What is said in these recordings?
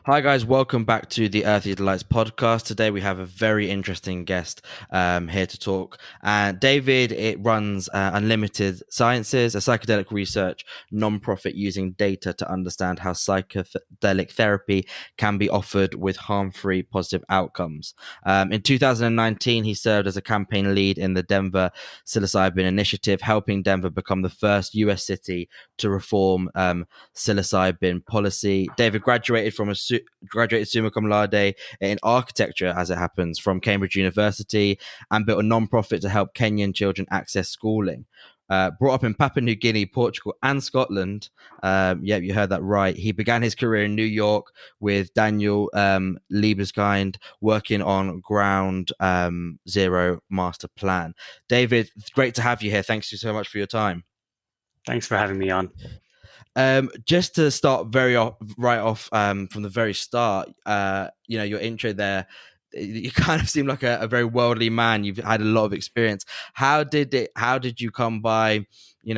Hi guys, welcome back to the Earthly Delights podcast. Today we have a very interesting guest here to talk. David, it runs Unlimited Sciences, a psychedelic research non-profit using data to understand how psychedelic therapy can be offered with harm-free positive outcomes. In 2019, he served as a campaign lead in the Denver Psilocybin Initiative, helping Denver become the first US city to reform psilocybin policy. David graduated summa cum laude in architecture, as it happens, from Cambridge University, and built a non-profit to help Kenyan children access schooling. Brought up in Papua New Guinea, Portugal, and Scotland. You heard that right. He began his career in New York with Daniel Liebeskind, working on Ground Zero Master Plan. David, great to have you here. Thanks so much for your time. Thanks for having me on. Just to start right off from the very start, your intro there, you kind of seem like a very worldly man. You've had a lot of experience. How did you come by,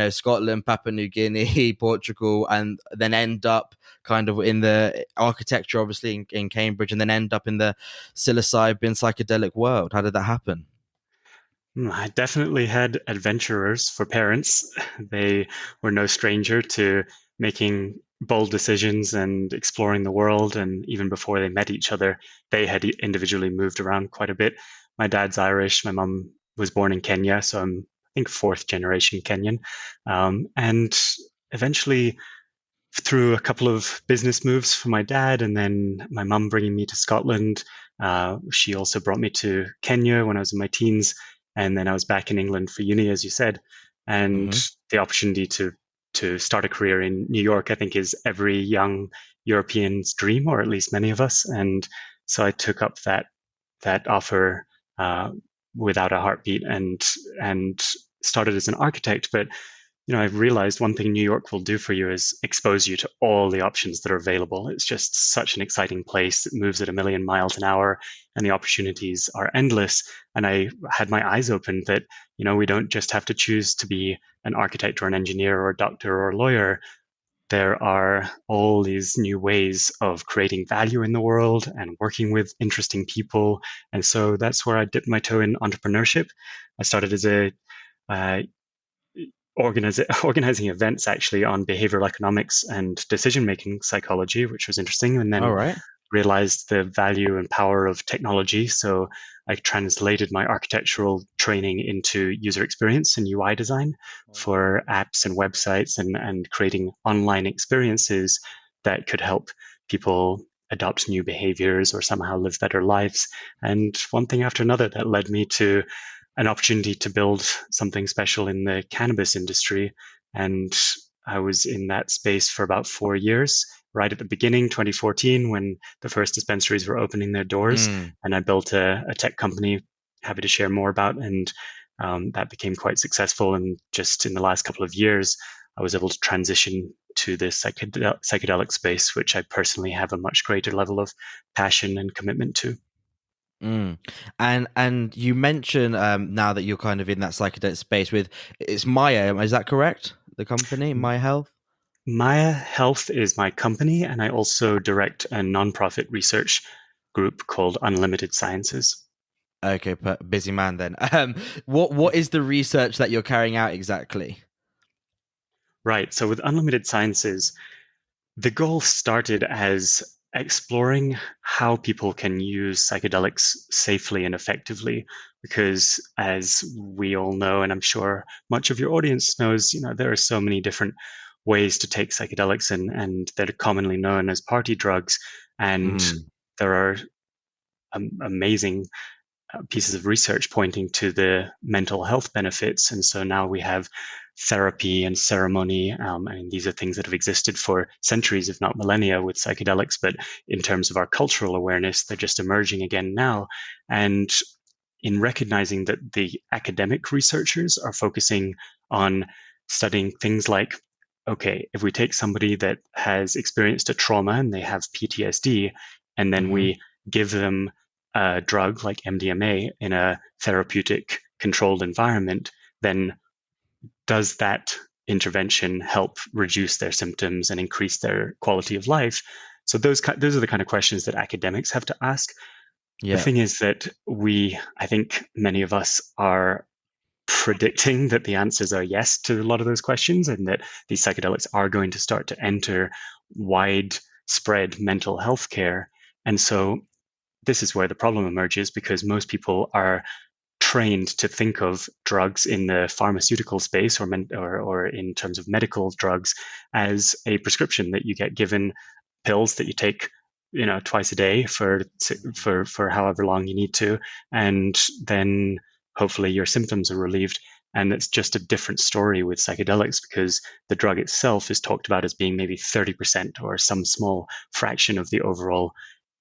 Scotland, Papua New Guinea, Portugal, and then end up kind of in the architecture, obviously in Cambridge, and then end up in the psilocybin psychedelic world? How did that happen? I definitely had adventurers for parents. They were no stranger to making bold decisions and exploring the world. And even before they met each other, they had individually moved around quite a bit. My dad's Irish. My mum was born in Kenya, so I think fourth generation Kenyan. And eventually, through a couple of business moves for my dad, and then my mum bringing me to Scotland, she also brought me to Kenya when I was in my teens. And then I was back in England for uni, as you said, and the opportunity to start a career in New York, I think, is every young European's dream, or at least many of us. And so I took up that offer without a heartbeat and started as an architect. But I've realized one thing New York will do for you is expose you to all the options that are available. It's just such an exciting place. It moves at a million miles an hour, and the opportunities are endless. And I had my eyes opened that, we don't just have to choose to be an architect or an engineer or a doctor or a lawyer. There are all these new ways of creating value in the world and working with interesting people. And so that's where I dipped my toe in entrepreneurship. I started as a organizing events actually on behavioral economics and decision-making psychology, which was interesting, and then All right. realized the value and power of technology. So I translated my architectural training into user experience and UI design for apps and websites and creating online experiences that could help people adopt new behaviors or somehow live better lives. And one thing after another that led me to an opportunity to build something special in the cannabis industry. And I was in that space for about 4 years, right at the beginning, 2014, when the first dispensaries were opening their doors. And I built a tech company, happy to share more about. And that became quite successful. And just in the last couple of years, I was able to transition to the psychedelic space, which I personally have a much greater level of passion and commitment to. And you mentioned now that you're kind of in that psychedelic space with it's Maya, is that correct? The company Maya Health. Maya Health is my company, and I also direct a nonprofit research group called Unlimited Sciences. Okay, busy man then. What is the research that you're carrying out exactly? Right. So with Unlimited Sciences, the goal started as exploring how people can use psychedelics safely and effectively, because as we all know, and I'm sure much of your audience knows, there are so many different ways to take psychedelics, and they're commonly known as party drugs. And there are amazing pieces of research pointing to the mental health benefits. And so now we have therapy and ceremony. And these are things that have existed for centuries, if not millennia, with psychedelics. But in terms of our cultural awareness, they're just emerging again now. And in recognizing that the academic researchers are focusing on studying things like, okay, if we take somebody that has experienced a trauma and they have PTSD, and then we give them a drug like MDMA in a therapeutic controlled environment, then does that intervention help reduce their symptoms and increase their quality of life? So those are the kind of questions that academics have to ask. The Yeah. thing is that I think many of us are predicting that the answers are yes to a lot of those questions, and that these psychedelics are going to start to enter widespread mental health care. And so this is where the problem emerges, because most people are trained to think of drugs in the pharmaceutical space, or in terms of medical drugs, as a prescription that you get given, pills that you take, twice a day for however long you need to, and then hopefully your symptoms are relieved. And it's just a different story with psychedelics, because the drug itself is talked about as being maybe 30% or some small fraction of the overall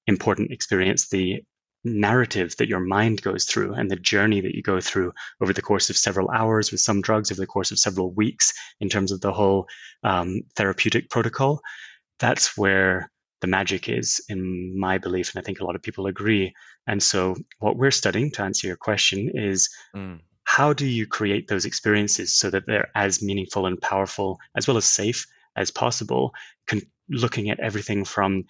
important experience. The narrative that your mind goes through and the journey that you go through over the course of several hours, with some drugs over the course of several weeks, in terms of the whole therapeutic protocol, that's where the magic is, in my belief, and I think a lot of people agree. And so what we're studying, to answer your question, is Mm. how do you create those experiences so that they're as meaningful and powerful, as well as safe, as possible, looking at everything from,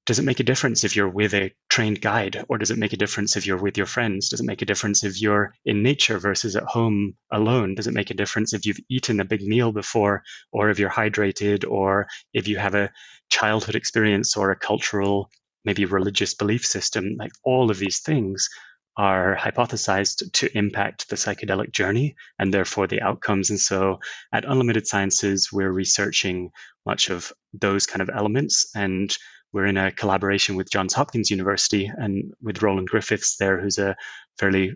does it make a difference if you're with a trained guide, or does it make a difference if you're with your friends? Does it make a difference if you're in nature versus at home alone? Does it make a difference if you've eaten a big meal before, or if you're hydrated, or if you have a childhood experience or a cultural, maybe religious belief system? Like, all of these things are hypothesized to impact the psychedelic journey, and therefore the outcomes. And so at Unlimited Sciences, we're researching much of those kind of elements, and we're in a collaboration with Johns Hopkins University and with Roland Griffiths there, who's a fairly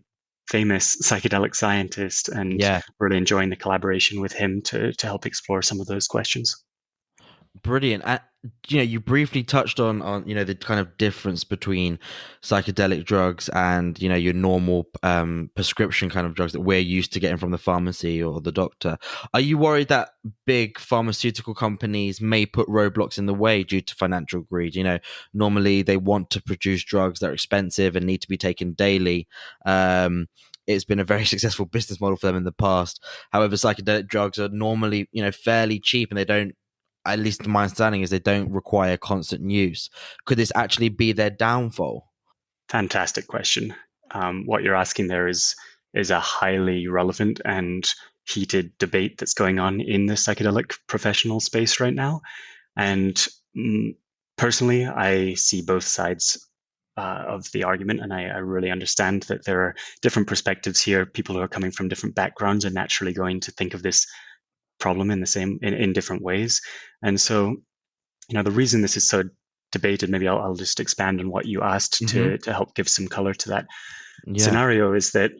famous psychedelic scientist, and Yeah. really enjoying the collaboration with him to help explore some of those questions. Brilliant. You briefly touched on the kind of difference between psychedelic drugs and your normal prescription kind of drugs that we're used to getting from the pharmacy or the doctor. Are you worried that big pharmaceutical companies may put roadblocks in the way due to financial greed? Normally they want to produce drugs that are expensive and need to be taken daily. It's been a very successful business model for them in the past. However, psychedelic drugs are normally, fairly cheap, and they don't, at least my understanding is, they don't require constant use. Could this actually be their downfall? Fantastic question. What you're asking there is a highly relevant and heated debate that's going on in the psychedelic professional space right now. And personally, I see both sides of the argument, and I really understand that there are different perspectives here. People who are coming from different backgrounds are naturally going to think of this problem in different ways. And so, the reason this is so debated, maybe I'll just expand on what you asked Mm-hmm. to help give some color to that Yeah. scenario, is that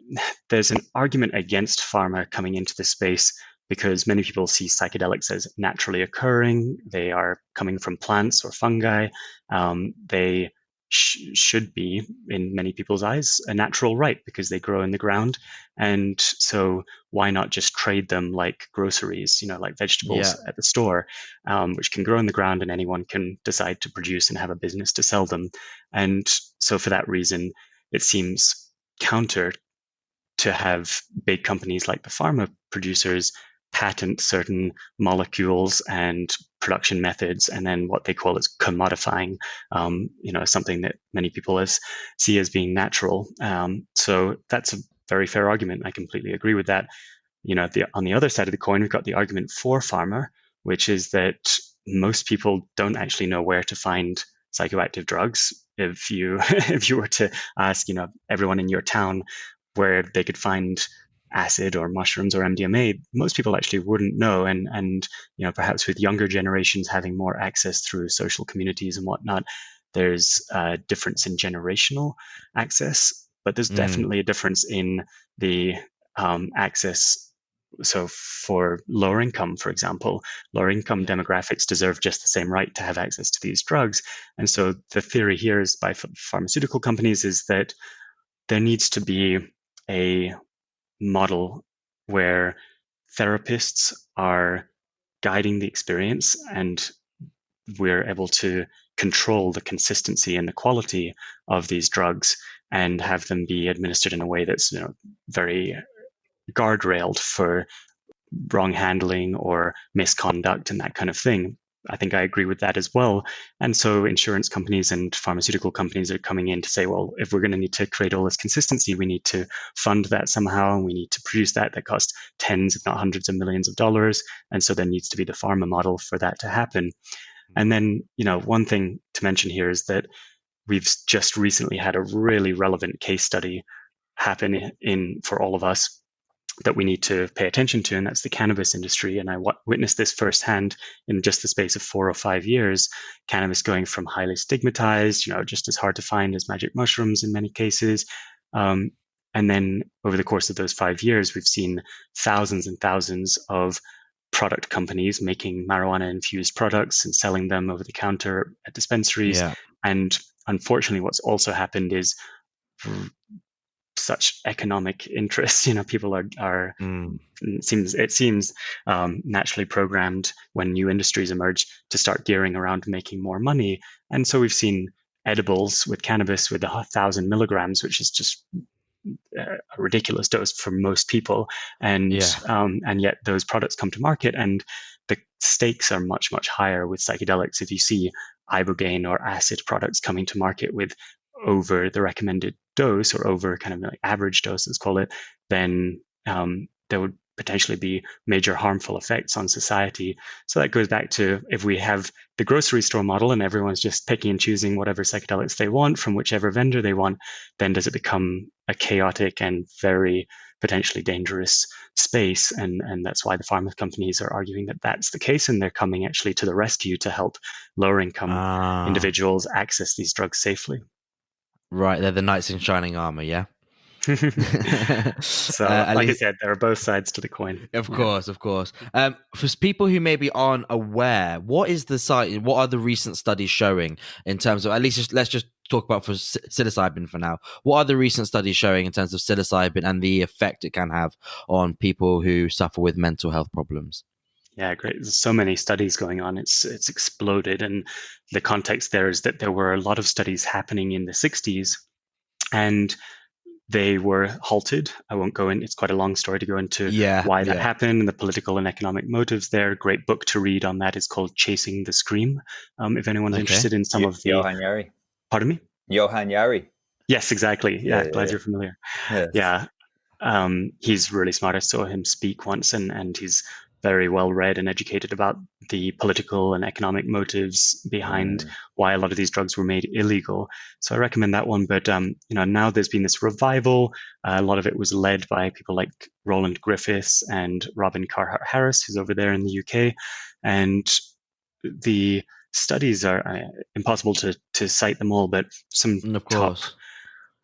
there's an argument against pharma coming into the space, because many people see psychedelics as naturally occurring. They are coming from plants or fungi. They should be, in many people's eyes, a natural right, because they grow in the ground. And so why not just trade them like groceries, like vegetables Yeah. at the store, which can grow in the ground and anyone can decide to produce and have a business to sell them. And so for that reason, it seems counter to have big companies like the pharma producers patent certain molecules and production methods, and then what they call is commodifying, something that many people see as being natural. So that's a very fair argument. I completely agree with that. On the other side of the coin, we've got the argument for pharma, which is that most people don't actually know where to find psychoactive drugs. If you if you were to ask, everyone in your town where they could find acid or mushrooms or MDMA, most people actually wouldn't know. And perhaps with younger generations having more access through social communities and whatnot, there's a difference in generational access, but there's Mm. definitely a difference in the access. So for lower income, for example, lower income Yeah. demographics deserve just the same right to have access to these drugs. And so the theory here is by pharmaceutical companies is that there needs to be a model where therapists are guiding the experience, and we're able to control the consistency and the quality of these drugs, and have them be administered in a way that's very guardrailed for wrong handling or misconduct and that kind of thing. I think I agree with that as well. And so insurance companies and pharmaceutical companies are coming in to say, well, if we're going to need to create all this consistency, we need to fund that somehow. And we need to produce that costs tens, if not hundreds of millions of dollars. And so there needs to be the pharma model for that to happen. And then, one thing to mention here is that we've just recently had a really relevant case study happen for all of us that we need to pay attention to, and that's the cannabis industry. And I witnessed this firsthand in just the space of 4 or 5 years. Cannabis going from highly stigmatized, just as hard to find as magic mushrooms in many cases. And then over the course of those 5 years, we've seen thousands and thousands of product companies making marijuana infused products and selling them over the counter at dispensaries. Yeah. And unfortunately, what's also happened is such economic interests. People are it seems naturally programmed when new industries emerge to start gearing around making more money. And so we've seen edibles with cannabis with 1,000 milligrams, which is just a ridiculous dose for most people, and yet those products come to market, and the stakes are much, much higher with psychedelics. If you see ibogaine or acid products coming to market with over the recommended dose, or over kind of like average dose, let's call it, then there would potentially be major harmful effects on society. So that goes back to, if we have the grocery store model and everyone's just picking and choosing whatever psychedelics they want from whichever vendor they want, then does it become a chaotic and very potentially dangerous space? And that's why the pharma companies are arguing that that's the case, and they're coming actually to the rescue to help lower income individuals access these drugs safely. Right, they're the knights in shining armor, yeah? So, like I said, there are both sides to the coin. Of course. For people who maybe aren't aware, what are the recent studies showing in terms of, at least let's just talk about for psilocybin for now. What are the recent studies showing in terms of psilocybin and the effect it can have on people who suffer with mental health problems? Yeah, great. There's so many studies going on. It's exploded. And the context there is that there were a lot of studies happening in the 60s, and they were halted. I won't go in. It's quite a long story to go into why that happened and the political and economic motives there. Great book to read on that is called Chasing the Scream. If anyone's interested in some of the... Johan Yari. Pardon me? Johan Yari. Yes, exactly. Yeah, glad you're familiar. Yes. Yeah. He's really smart. I saw him speak once, and he's very well read and educated about the political and economic motives behind why a lot of these drugs were made illegal. So I recommend that one. But now there's been this revival. A lot of it was led by people like Roland Griffiths and Robin Carhart Harris, who's over there in the UK. And the studies are impossible to cite them all, but some top,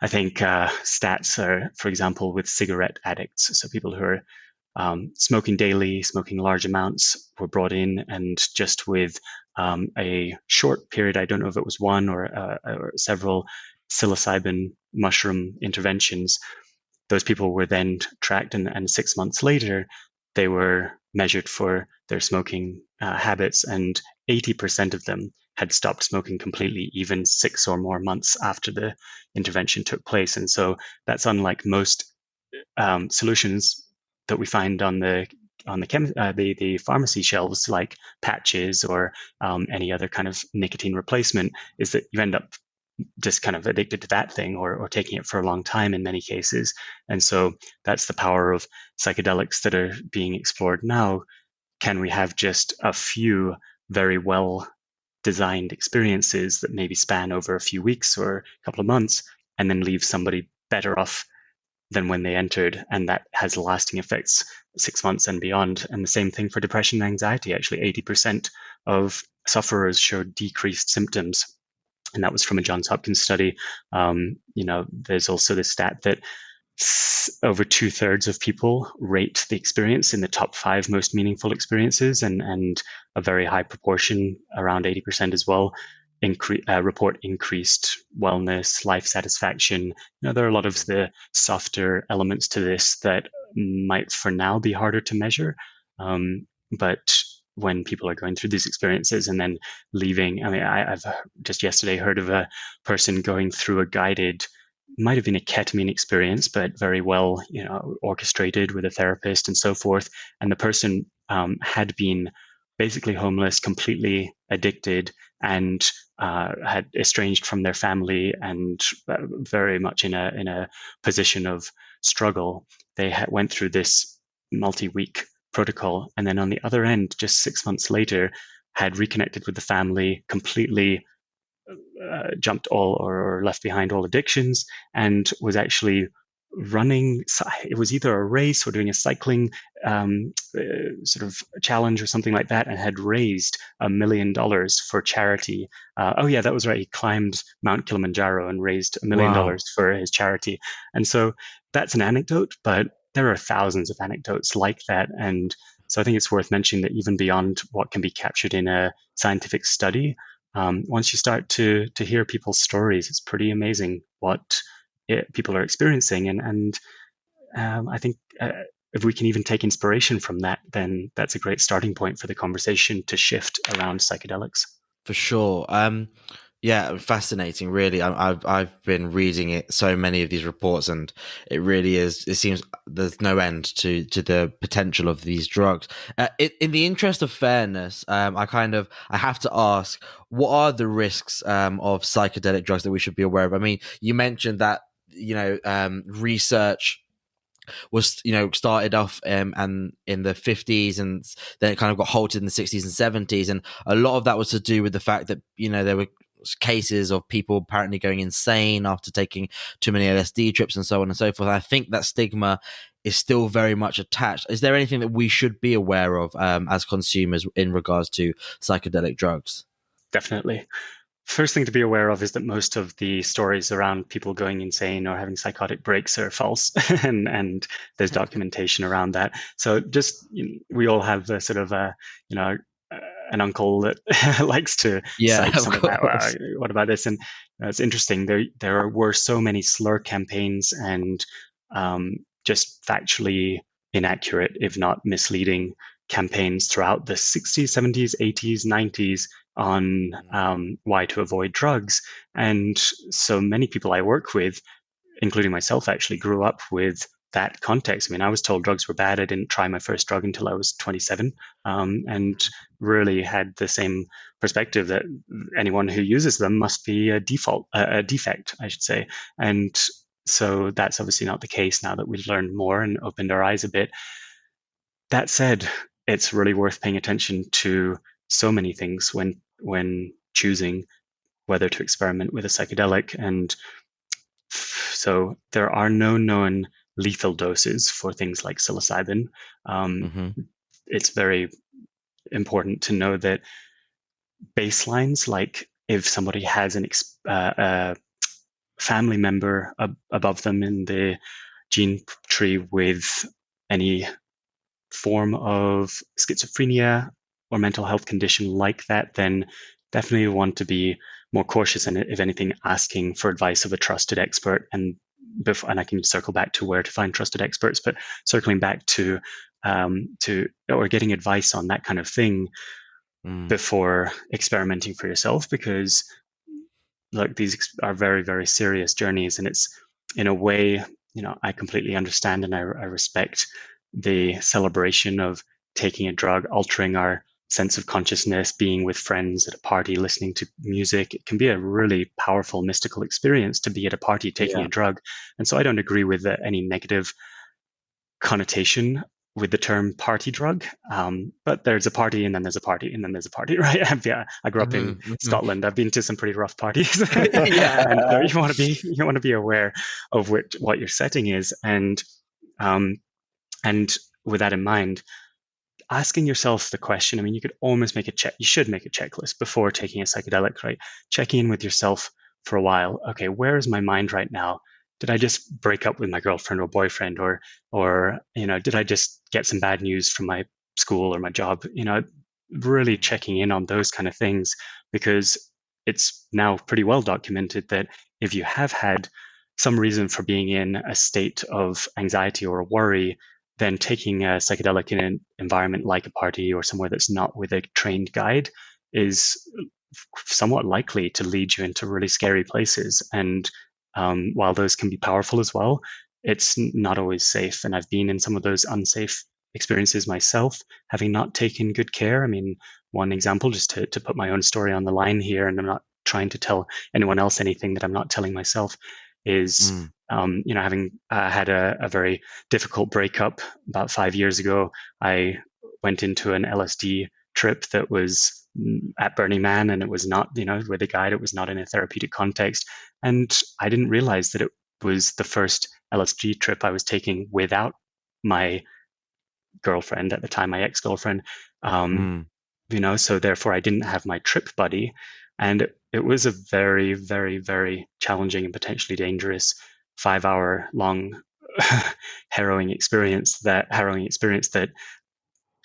I think, stats are, for example, with cigarette addicts. So people who are smoking daily, smoking large amounts, were brought in, and just with a short period, I don't know if it was one or several psilocybin mushroom interventions, those people were then tracked, and 6 months later, they were measured for their smoking habits, and 80% of them had stopped smoking completely, even 6 or more months after the intervention took place. And so that's unlike most solutions that we find on the pharmacy shelves, like patches or any other kind of nicotine replacement, is that you end up just kind of addicted to that thing, or taking it for a long time in many cases. And so that's the power of psychedelics that are being explored now. Can we have just a few very well designed experiences that maybe span over a few weeks or a couple of months, and then leave somebody better off than when they entered? And that has lasting effects 6 months and beyond. And the same thing for depression and anxiety. Actually, 80% of sufferers showed decreased symptoms. And that was from a Johns Hopkins study. There's also the stat that over 2/3 of people rate the experience in the top 5 most meaningful experiences, and a very high proportion, around 80% as well, report increased wellness, life satisfaction. There are a lot of the softer elements to this that might for now be harder to measure. But when people are going through these experiences and then leaving, I've just yesterday heard of a person going through a guided, might have been a ketamine experience, but very well, orchestrated with a therapist and so forth. And the person had been basically homeless, completely addicted, and had estranged from their family, and very much in a position of struggle. They went through this multi-week protocol, and then on the other end, just 6 months later, had reconnected with the family, completely jumped all or left behind all addictions, and was actually running. It was either a race or doing a cycling sort of challenge or something like that, and had raised $1 million for charity. Oh yeah, that was right. He climbed Mount Kilimanjaro and raised $1 million Wow. for his charity. And so that's an anecdote, but there are thousands of anecdotes like that. And so I think it's worth mentioning that even beyond what can be captured in a scientific study, once you start to hear people's stories, it's pretty amazing what people are experiencing, and I think if we can even take inspiration from that, then that's a great starting point for the conversation to shift around psychedelics. For sure. Yeah, fascinating. Really, I've been reading it, so many of these reports, and it really is. It seems there's no end to the potential of these drugs. In the interest of fairness, I have to ask, what are the risks of psychedelic drugs that we should be aware of? I mean, you mentioned that research was started off and in the 50s, and then it kind of got halted in the 60s and 70s, and a lot of that was to do with the fact that there were cases of people apparently going insane after taking too many LSD trips and so on and so forth. I think that stigma is still very much attached. Is there anything that we should be aware of as consumers in regards to psychedelic drugs? Definitely. First thing to be aware of is that most of the stories around people going insane or having psychotic breaks are false, and there's documentation around that. So just we all have a sort of a an uncle that likes to Yeah, cite of some of that. course. What about this? And it's interesting. There were so many slur campaigns and just factually inaccurate, if not misleading, campaigns throughout the 60s, 70s, 80s, 90s on why to avoid drugs. And so many people I work with, including myself, actually grew up with that context. I mean, I was told drugs were bad. I didn't try my first drug until I was 27, and really had the same perspective that anyone who uses them must be a defect, I should say. And so that's obviously not the case now that we've learned more and opened our eyes a bit. That said, it's really worth paying attention to so many things when choosing whether to experiment with a psychedelic. And so there are no known lethal doses for things like psilocybin. Um, Hmm. it's very important to know that baselines, like if somebody has a family member above them in the gene tree with any form of schizophrenia or mental health condition like that, then definitely want to be more cautious and, if anything, asking for advice of a trusted expert. And I can circle back to where to find trusted experts, but circling back to or getting advice on that kind of thing Mm. before experimenting for yourself, because like these are very, very serious journeys, and it's in a way, I completely understand and I respect the celebration of taking a drug, altering our sense of consciousness, being with friends at a party, listening to music. It can be a really powerful, mystical experience to be at a party taking Yeah. a drug. And so I don't agree with any negative connotation with the term party drug. But there's a party and then there's a party and then there's a party, right? Yeah, I grew up in Hmm. Hmm. Scotland. I've been to some pretty rough parties. Yeah. And so you want to be aware of what your setting is. Um, and with that in mind, asking yourself the question, I mean, you could almost you should make a checklist before taking a psychedelic, right? Checking in with yourself for a while. Okay, where is my mind right now? Did I just break up with my girlfriend or boyfriend, or did I just get some bad news from my school or my job? Really checking in on those kind of things, because it's now pretty well documented that if you have had some reason for being in a state of anxiety or worry, then taking a psychedelic in an environment like a party or somewhere that's not with a trained guide is somewhat likely to lead you into really scary places. And while those can be powerful as well, it's not always safe. And I've been in some of those unsafe experiences myself, having not taken good care. I mean, one example, just to put my own story on the line here, and I'm not trying to tell anyone else anything that I'm not telling myself, is Mm. having had a very difficult breakup about 5 years ago. I went into an LSD trip that was at Burning Man, and it was not, with a guide, it was not in a therapeutic context. And I didn't realize that it was the first LSD trip I was taking without my girlfriend at the time, my ex-girlfriend. Um, Mm. so therefore I didn't have my trip buddy. And it was a very, very, very challenging and potentially dangerous 5 hour long harrowing experience that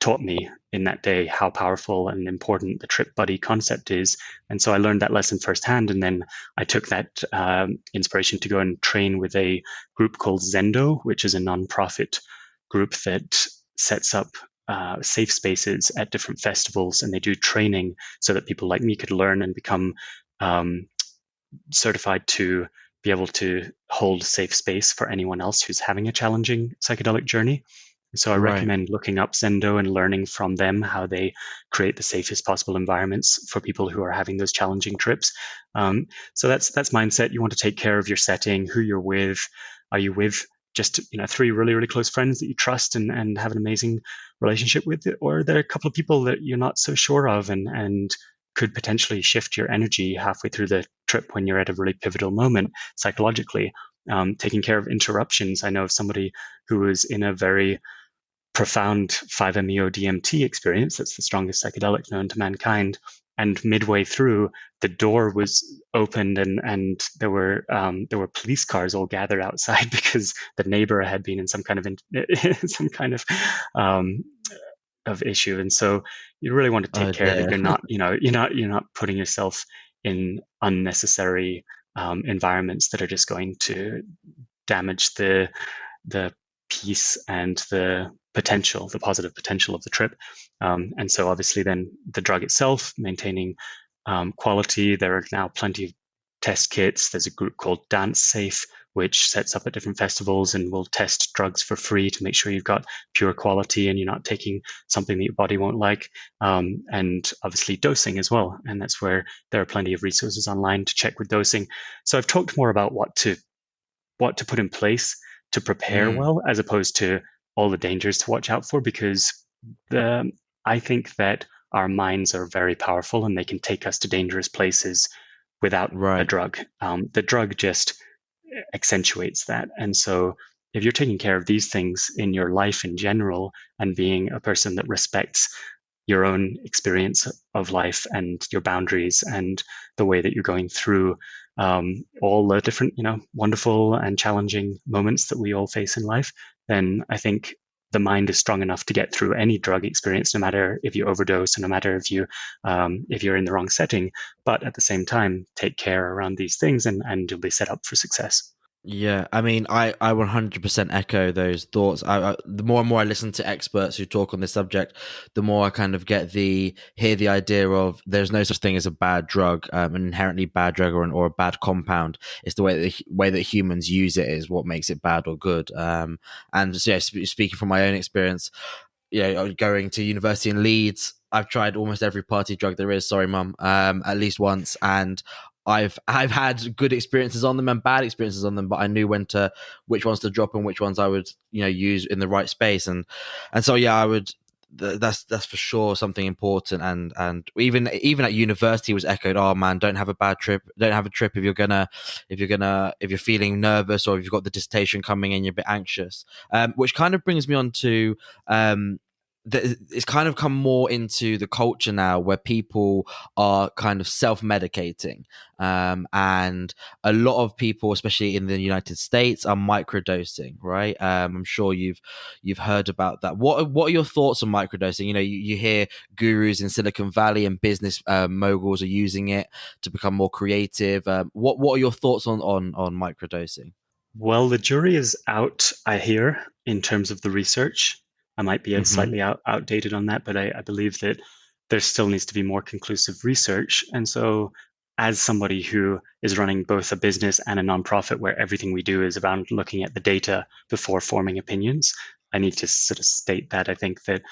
taught me in that day how powerful and important the trip buddy concept is. And so I learned that lesson firsthand. And then I took that inspiration to go and train with a group called Zendo, which is a nonprofit group that sets up safe spaces at different festivals. And they do training so that people like me could learn and become certified to be able to hold safe space for anyone else who's having a challenging psychedelic journey. So I Right. recommend looking up Zendo and learning from them how they create the safest possible environments for people who are having those challenging trips. So that's mindset. You want to take care of your setting, who you're with. Are you with just three really, really close friends that you trust and have an amazing relationship with, or are there a couple of people that you're not so sure of and could potentially shift your energy halfway through the trip when you're at a really pivotal moment psychologically? Taking care of interruptions. I know of somebody who was in a very profound 5-MeO DMT experience. That's the strongest psychedelic known to mankind. And midway through, the door was opened, and there were police cars all gathered outside because the neighbor had been in some kind of issue. And so you really want to take Oh care that dear. you're not putting yourself in unnecessary environments that are just going to damage the peace and the positive potential of the trip. And so obviously then the drug itself, maintaining quality. There are now plenty of test kits. There's a group called Dance Safe, which sets up at different festivals and will test drugs for free to make sure you've got pure quality and you're not taking something that your body won't like. And obviously dosing as well. And that's where there are plenty of resources online to check with dosing. So I've talked more about what to put in place to prepare Mm. well, as opposed to all the dangers to watch out for, because I think that our minds are very powerful and they can take us to dangerous places without a Right. drug. The drug just accentuates that. And so if you're taking care of these things in your life in general and being a person that respects your own experience of life and your boundaries and the way that you're going through all the different, wonderful and challenging moments that we all face in life, then I think the mind is strong enough to get through any drug experience, no matter if you overdose, and no matter if you're in the wrong setting. But at the same time, take care around these things, and you'll be set up for success. Yeah, I mean, I 100% echo those thoughts. The more and more I listen to experts who talk on this subject, the more I kind of hear the idea of there's no such thing as a bad drug, an inherently bad drug or a bad compound. It's the way that humans use it is what makes it bad or good. And so, yeah, speaking from my own experience, going to university in Leeds, I've tried almost every party drug there is. Sorry, mum. At least once, and I've had good experiences on them and bad experiences on them, but I knew which ones to drop and which ones I would use in the right space, and so yeah, I would. That's for sure something important, and even at university was echoed. Oh man, don't have a bad trip. Don't have a trip if you're feeling nervous or if you've got the dissertation coming in, you're a bit anxious. Which kind of brings me on to it's kind of come more into the culture now where people are kind of self-medicating, and a lot of people, especially in the United States, are microdosing, right? I'm sure you've heard about that. What are your thoughts on microdosing? You hear gurus in Silicon Valley and business moguls are using it to become more creative. What are your thoughts on microdosing? Well, the jury is out, I hear, in terms of the research. I might be Hmm. slightly outdated on that, but I believe that there still needs to be more conclusive research. And so, as somebody who is running both a business and a nonprofit where everything we do is around looking at the data before forming opinions, I need to sort of state that I think that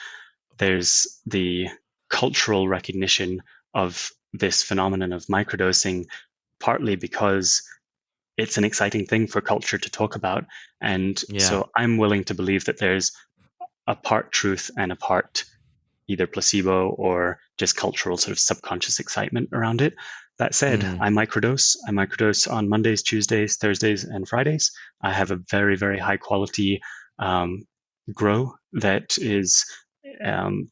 there's the cultural recognition of this phenomenon of microdosing, partly because it's an exciting thing for culture to talk about. And Yeah. so I'm willing to believe that there's a part truth and a part either placebo or just cultural sort of subconscious excitement around it. That said, Mm. I microdose. I microdose on Mondays, Tuesdays, Thursdays, and Fridays. I have a very, very high quality um, grow that is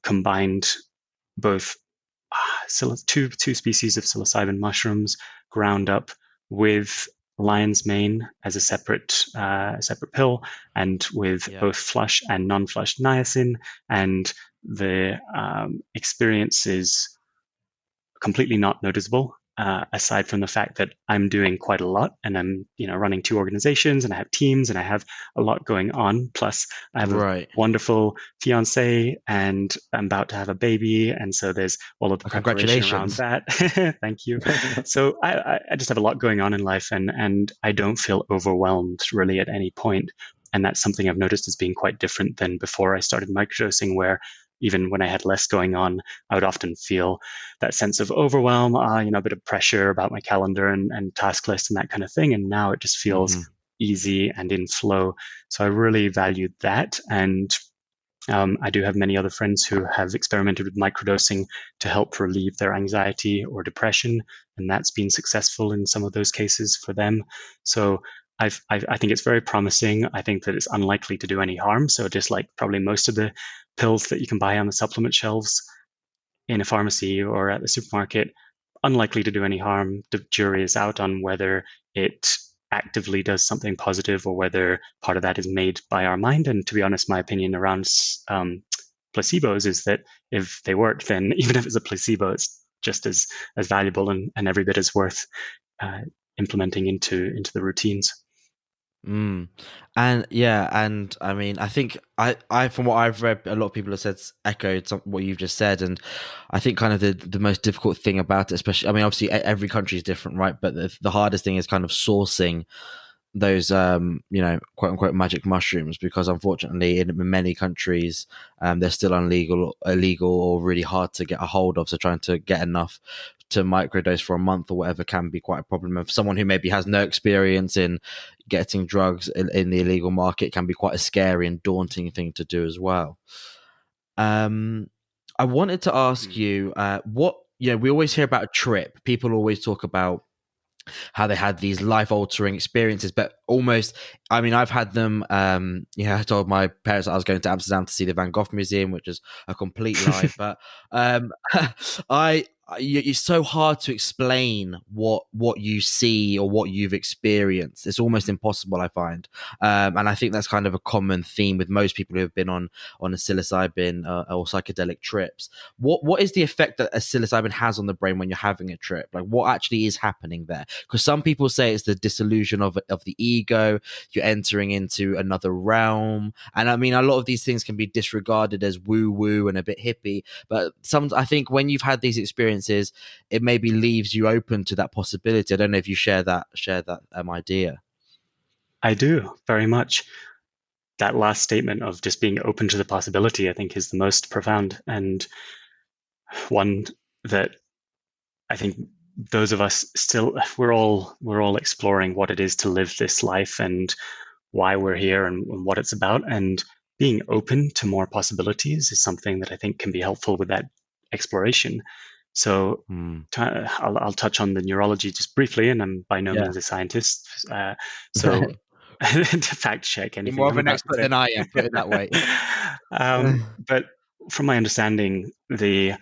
combined both two species of psilocybin mushrooms ground up with lion's mane as a separate pill, and with Yeah. both flush and non-flush niacin. And the experience is completely not noticeable, aside from the fact that I'm doing quite a lot, and I'm running two organizations, and I have teams, and I have a lot going on. Plus, I have a Right. wonderful fiance, and I'm about to have a baby, and so there's all of the preparation around Congratulations. that. Thank you. So I just have a lot going on in life, and I don't feel overwhelmed really at any point. And that's something I've noticed as being quite different than before I started microdosing, where even when I had less going on, I would often feel that sense of overwhelm, a bit of pressure about my calendar and task list and that kind of thing. And now it just feels Hmm. easy and in flow. So I really valued that. And I do have many other friends who have experimented with microdosing to help relieve their anxiety or depression, and that's been successful in some of those cases for them. So I think it's very promising. I think that it's unlikely to do any harm. So just like probably most of the pills that you can buy on the supplement shelves in a pharmacy or at the supermarket, unlikely to do any harm. The jury is out on whether it actively does something positive or whether part of that is made by our mind. And to be honest, my opinion around placebos is that if they work, then even if it's a placebo, it's just as valuable and every bit as worth uh, implementing into the routines. Mm. And yeah, and I mean, I think I from what I've read, a lot of people have said echoed what you've just said, and I think kind of the most difficult thing about it, especially, I mean, obviously every country is different, right? But the hardest thing is kind of sourcing those quote unquote magic mushrooms, because unfortunately in many countries they're still illegal or really hard to get a hold of, so trying to get enough to microdose for a month or whatever can be quite a problem. And for someone who maybe has no experience in getting drugs in the illegal market, can be quite a scary and daunting thing to do as well. I wanted to ask Mm. you, what, we always hear about a trip. People always talk about how they had these life altering experiences, but almost, I mean, I've had them. I told my parents that I was going to Amsterdam to see the Van Gogh Museum, which is a complete lie. But um, it's so hard to explain what you see or what you've experienced. It's almost impossible, I find, and I think that's kind of a common theme with most people who have been on a psilocybin or psychedelic trips. What is the effect that a psilocybin has on the brain when you're having a trip? Like, what actually is happening there? Because some people say it's the dissolution of the ego. You're entering into another realm, and I mean, a lot of these things can be disregarded as woo woo and a bit hippie. But I think when you've had these experiences, it maybe leaves you open to that possibility. I don't know if you share that idea. I do very much. That last statement of just being open to the possibility, I think, is the most profound, and one that I think those of us still we're all exploring what it is to live this life and why we're here and what it's about. And being open to more possibilities is something that I think can be helpful with that exploration. So Hmm. I'll touch on the neurology just briefly, and I'm by no Yeah. means a scientist. So to fact check You're anything more of I'm an about to expert say. than I am, put it that way. But from my understanding, the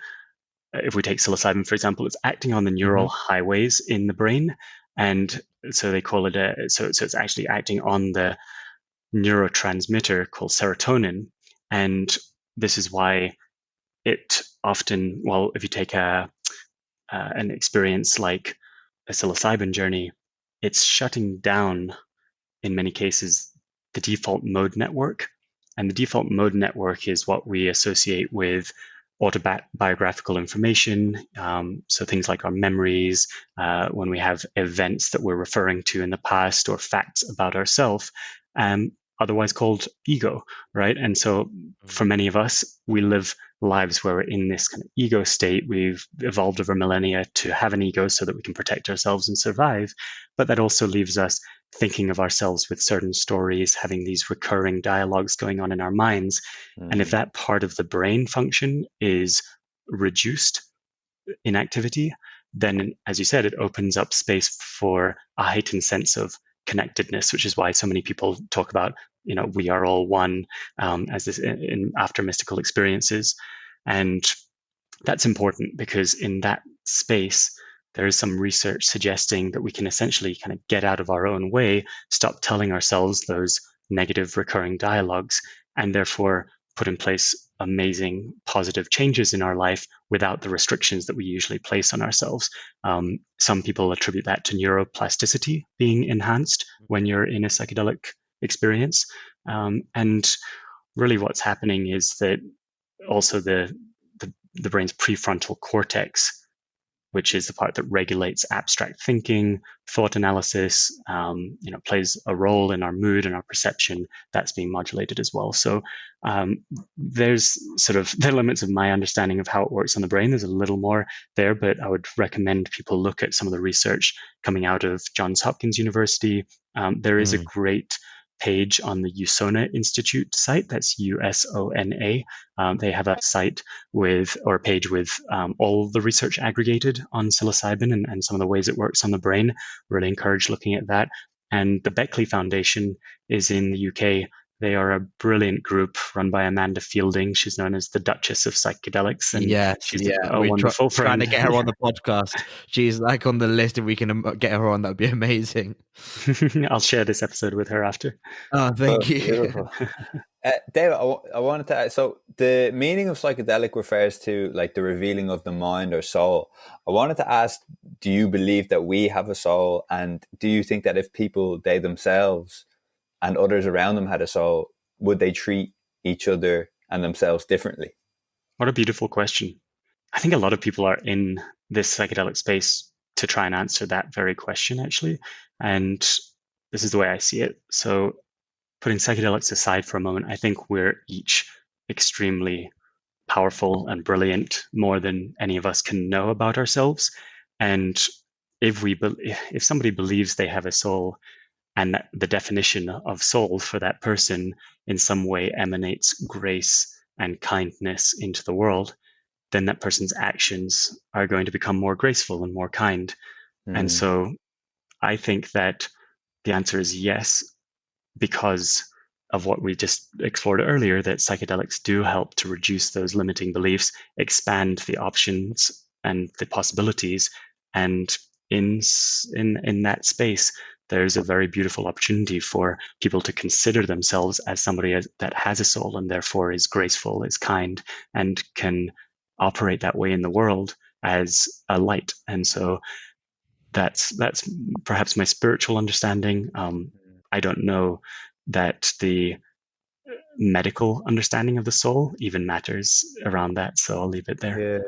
if we take psilocybin, for example, it's acting on the neural Hmm. highways in the brain. And so they call it so it's actually acting on the neurotransmitter called serotonin. And this is why it often, well, if you take an experience like a psilocybin journey, it's shutting down, in many cases, the default mode network. And the default mode network is what we associate with autobiographical information. So things like our memories, when we have events that we're referring to in the past or facts about ourselves. otherwise called ego, right? And so for many of us, we live lives where we're in this kind of ego state. We've evolved over millennia to have an ego so that we can protect ourselves and survive. But that also leaves us thinking of ourselves with certain stories, having these recurring dialogues going on in our minds. And if that part of the brain function is reduced in activity, then, as you said, it opens up space for a heightened sense of connectedness, which is why so many people talk about, we are all one, as this after mystical experiences. And that's important because in that space, there is some research suggesting that we can essentially kind of get out of our own way, stop telling ourselves those negative recurring dialogues, and therefore put in place amazing positive changes in our life without the restrictions that we usually place on ourselves. Some people attribute that to neuroplasticity being enhanced when you're in a psychedelic experience. And really what's happening is that also the brain's prefrontal cortex, which is the part that regulates abstract thinking, thought analysis, plays a role in our mood and our perception. That's being modulated as well. So there's sort of the limits of my understanding of how it works on the brain. There's a little more there, but I would recommend people look at some of the research coming out of Johns Hopkins University. There is a great page on the USONA Institute site. That's USONA. They have a site or page with all the research aggregated on psilocybin and some of the ways it works on the brain. Really encourage looking at that. And the Beckley Foundation is in the UK. They are a brilliant group run by Amanda Fielding. She's known as the Duchess of Psychedelics, and she's a wonderful friend. Trying to get her on the podcast. She's like on the list. If we can get her on, that would be amazing. I'll share this episode with her after. Oh, thank you. Beautiful. David, I wanted to ask, so the meaning of psychedelic refers to like the revealing of the mind or soul. I wanted to ask, do you believe that we have a soul? And do you think that if people, they themselves and others around them had a soul, would they treat each other and themselves differently? What a beautiful question. I think a lot of people are in this psychedelic space to try and answer that very question, actually. And this is the way I see it. So putting psychedelics aside for a moment, I think we're each extremely powerful and brilliant, more than any of us can know about ourselves. And if somebody believes they have a soul, and that the definition of soul for that person in some way emanates grace and kindness into the world, then that person's actions are going to become more graceful and more kind. And so I think that the answer is yes, because of what we just explored earlier, that psychedelics do help to reduce those limiting beliefs, expand the options and the possibilities. And in that space, there's a very beautiful opportunity for people to consider themselves as somebody that has a soul and therefore is graceful, is kind, and can operate that way in the world as a light. And so that's perhaps my spiritual understanding. I don't know that the medical understanding of the soul even matters around that, so I'll leave it there. Yeah.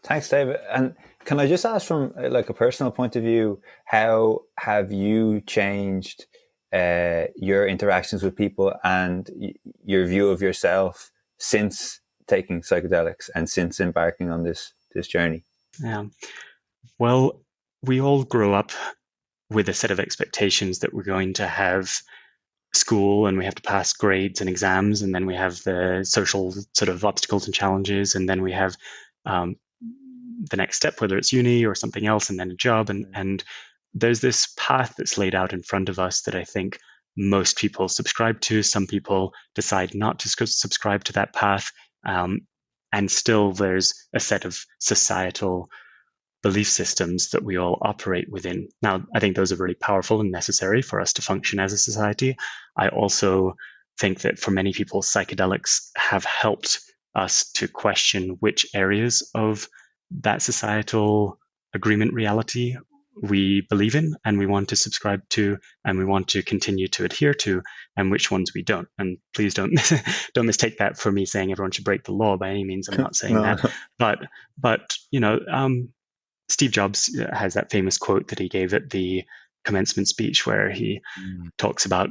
Thanks, David. And can I just ask from like a personal point of view, how have you changed your interactions with people and your view of yourself since taking psychedelics and since embarking on this journey? Yeah. Well, we all grow up with a set of expectations that we're going to have school and we have to pass grades and exams, and then we have the social sort of obstacles and challenges, and then we have the next step, whether it's uni or something else, and then a job. And there's this path that's laid out in front of us that I think most people subscribe to. Some people decide not to subscribe to that path. And still there's a set of societal belief systems that we all operate within. Now, I think those are really powerful and necessary for us to function as a society. I also think that for many people, psychedelics have helped us to question which areas of that societal agreement reality we believe in and we want to subscribe to and we want to continue to adhere to, and which ones we don't. And please don't mistake that for me saying everyone should break the law. By any means, I'm not saying No. that. But Steve Jobs has that famous quote that he gave at the commencement speech where he talks about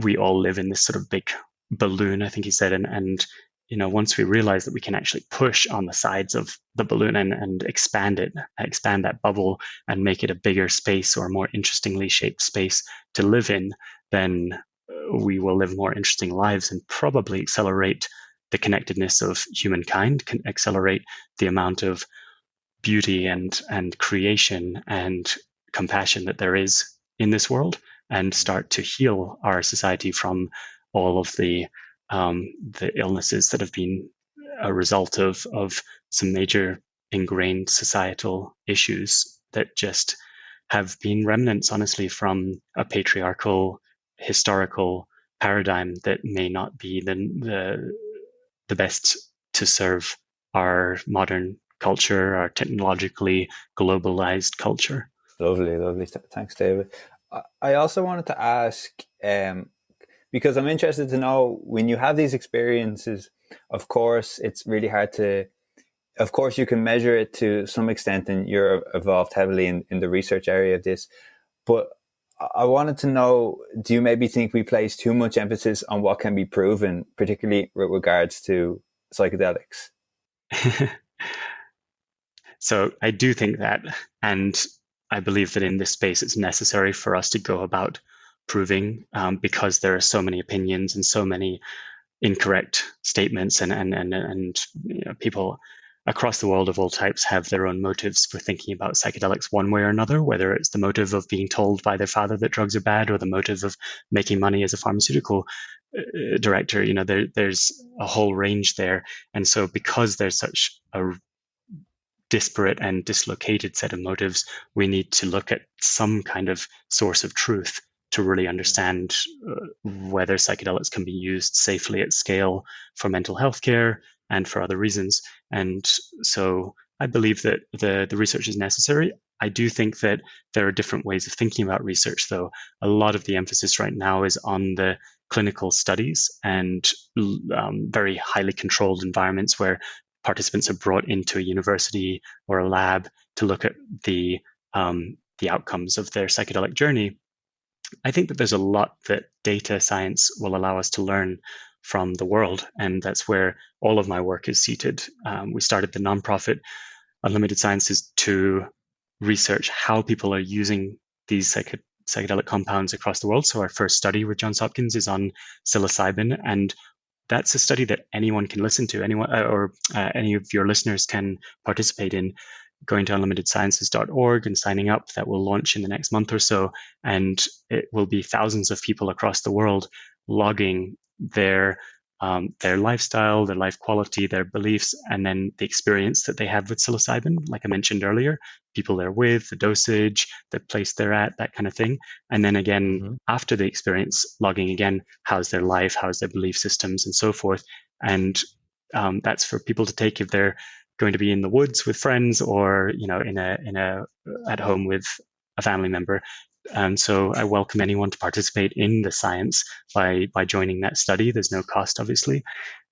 we all live in this sort of big balloon, I think he said, and once we realize that we can actually push on the sides of the balloon and expand that bubble and make it a bigger space or a more interestingly shaped space to live in, then we will live more interesting lives and probably accelerate the connectedness of humankind, can accelerate the amount of beauty and creation and compassion that there is in this world, and start to heal our society from all of the illnesses that have been a result of some major ingrained societal issues that just have been remnants, honestly, from a patriarchal historical paradigm that may not be the best to serve our modern culture, our technologically globalized culture. Lovely, lovely. Thanks, David. I also wanted to ask, because I'm interested to know, when you have these experiences, of course, it's really hard to, of course, you can measure it to some extent, and you're involved heavily in the research area of this. But I wanted to know, do you maybe think we place too much emphasis on what can be proven, particularly with regards to psychedelics? So I do think that, and I believe that in this space it's necessary for us to go about proving, because there are so many opinions and so many incorrect statements, and people across the world of all types have their own motives for thinking about psychedelics one way or another, whether it's the motive of being told by their father that drugs are bad, or the motive of making money as a pharmaceutical director. There's a whole range there. And so because there's such a disparate and dislocated set of motives, we need to look at some kind of source of truth to really understand whether psychedelics can be used safely at scale for mental health care and for other reasons. And so I believe that the research is necessary. I do think that there are different ways of thinking about research, though. A lot of the emphasis right now is on the clinical studies and very highly controlled environments where participants are brought into a university or a lab to look at the outcomes of their psychedelic journey. I think that there's a lot that data science will allow us to learn from the world, and that's where all of my work is seated. We started the nonprofit Unlimited Sciences to research how people are using these psychedelic compounds across the world. So our first study with Johns Hopkins is on psilocybin, and that's a study that anyone can listen to, any of your listeners can participate in, going to unlimitedsciences.org and signing up. That will launch in the next month or so, and it will be thousands of people across the world logging their lifestyle, their life quality, their beliefs, and then the experience that they have with psilocybin. Like I mentioned earlier, people they're with, the dosage, the place they're at, that kind of thing. And then again, after the experience, logging again, how's their life, how's their belief systems, and so forth. And that's for people to take if they're going to be in the woods with friends, or at home with a family member. And so I welcome anyone to participate in the science by joining that study. There's no cost, obviously.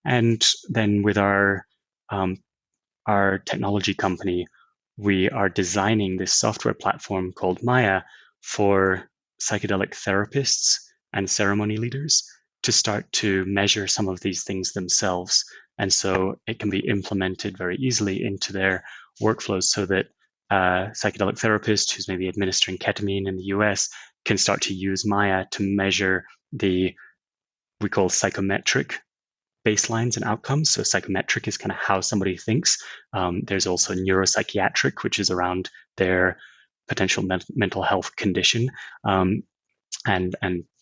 And then with our technology company, we are designing this software platform called Maya for psychedelic therapists and ceremony leaders to start to measure some of these things themselves. And so it can be implemented very easily into their workflows, so that a psychedelic therapist who's maybe administering ketamine in the US can start to use Maya to measure we call psychometric baselines and outcomes. So psychometric is kind of how somebody thinks. There's also neuropsychiatric, which is around their potential mental health condition, and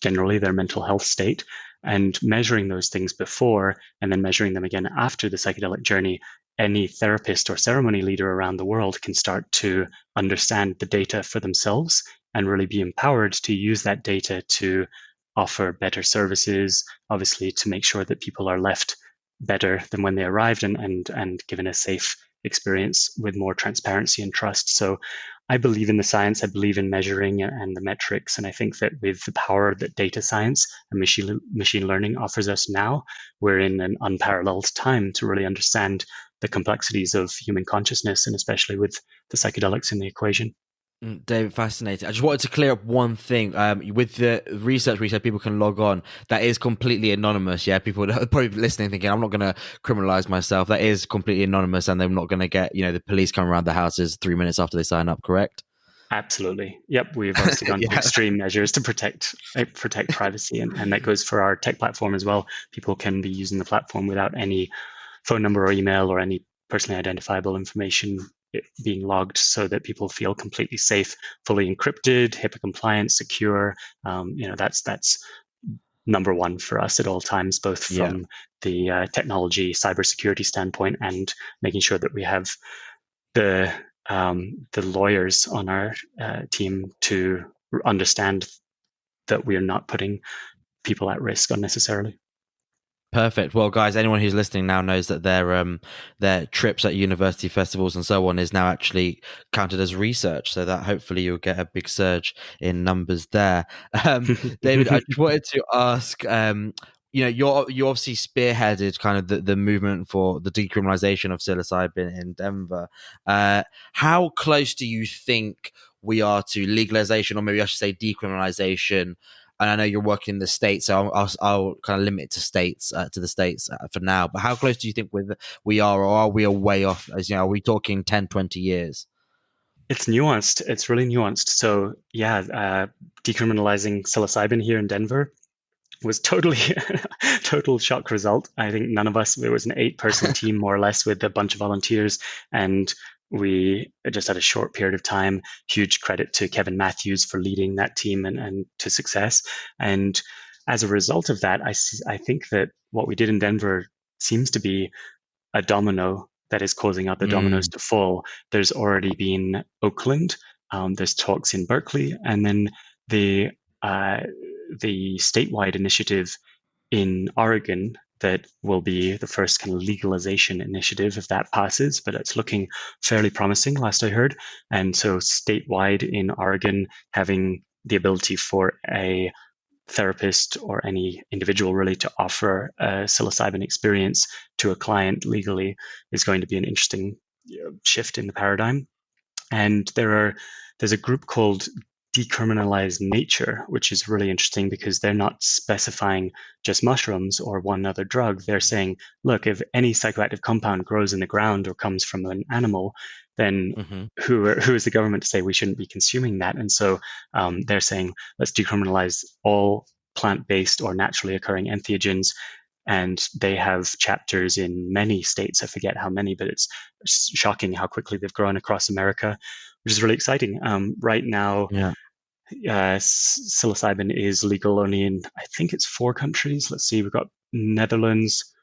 generally their mental health state. And measuring those things before and then measuring them again after the psychedelic journey, any therapist or ceremony leader around the world can start to understand the data for themselves and really be empowered to use that data to offer better services, obviously to make sure that people are left better than when they arrived, and given a safe experience with more transparency and trust. So I believe in the science, I believe in measuring and the metrics. And I think that with the power that data science and machine learning offers us now, we're in an unparalleled time to really understand the complexities of human consciousness, and especially with the psychedelics in the equation. David, fascinating. I just wanted to clear up one thing. With the research, we said people can log on. That is completely anonymous. Yeah, people are probably listening thinking, "I'm not going to criminalize myself." That is completely anonymous, and they're not going to get the police come around the houses 3 minutes after they sign up. Correct? Absolutely. Yep. We've obviously gone to Yeah. extreme measures to protect privacy, and that goes for our tech platform as well. People can be using the platform without any phone number or email or any personally identifiable information being logged, so that people feel completely safe, fully encrypted, HIPAA compliant, secure. That's number one for us at all times, both Yeah. from the technology, cybersecurity standpoint, and making sure that we have the lawyers on our team to understand that we are not putting people at risk unnecessarily. Perfect. Well, guys, anyone who's listening now knows that their trips at university festivals and so on is now actually counted as research. So that hopefully you'll get a big surge in numbers there. David, I just wanted to ask. You obviously spearheaded kind of the movement for the decriminalization of psilocybin in Denver. How close do you think we are to legalization, or maybe I should say decriminalization? And I know you're working in the States, so I'll kind of limit it to the States for now. But how close do you think we are, or are we a way off? As you know, are we talking 10, 20 years? It's nuanced. It's really nuanced. So yeah, decriminalizing psilocybin here in Denver was totally total shock result. I think none of us, there was an 8-person team more or less with a bunch of volunteers, and we just had a short period of time. Huge credit to Kevin Matthews for leading that team and to success. And as a result of that, I think that what we did in Denver seems to be a domino that is causing other dominoes to fall. There's already been Oakland, there's talks in Berkeley, and then the statewide initiative in Oregon that will be the first kind of legalization initiative if that passes, but it's looking fairly promising last I heard. And so statewide in Oregon, having the ability for a therapist or any individual really to offer a psilocybin experience to a client legally is going to be an interesting shift in the paradigm. And there's a group called Decriminalized Nature, which is really interesting because they're not specifying just mushrooms or one other drug. They're saying, look, if any psychoactive compound grows in the ground or comes from an animal, then who is the government to say we shouldn't be consuming that? And so they're saying, let's decriminalize all plant-based or naturally occurring entheogens. And they have chapters in many states. I forget how many, but it's shocking how quickly they've grown across America, which is really exciting. Right now, psilocybin is legal only in, I think it's 4 countries. Let's see, we've got Netherlands,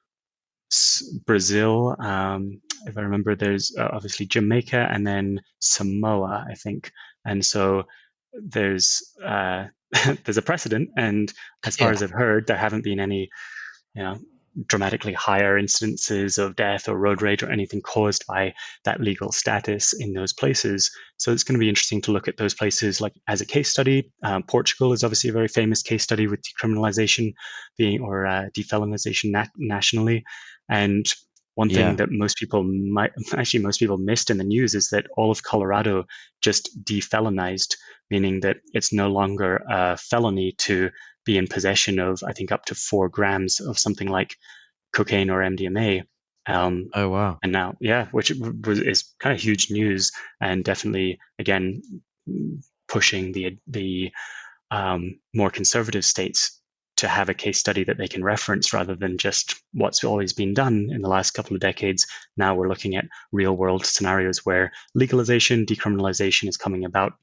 Brazil. If I remember, there's obviously Jamaica and then Samoa, I think. And so there's there's a precedent. And as far as I've heard, there haven't been any dramatically higher incidences of death or road rage or anything caused by that legal status in those places. So it's going to be interesting to look at those places like as a case study. Portugal is obviously a very famous case study with decriminalization defelonization nationally. And one thing that most people missed in the news is that all of Colorado just defelonized, meaning that it's no longer a felony to be in possession of, I think, up to 4 grams of something like cocaine or MDMA. Oh, wow. And now, which is kind of huge news, and definitely, again, pushing the more conservative states to have a case study that they can reference rather than just what's always been done in the last couple of decades. Now we're looking at real world scenarios where legalization, decriminalization is coming about,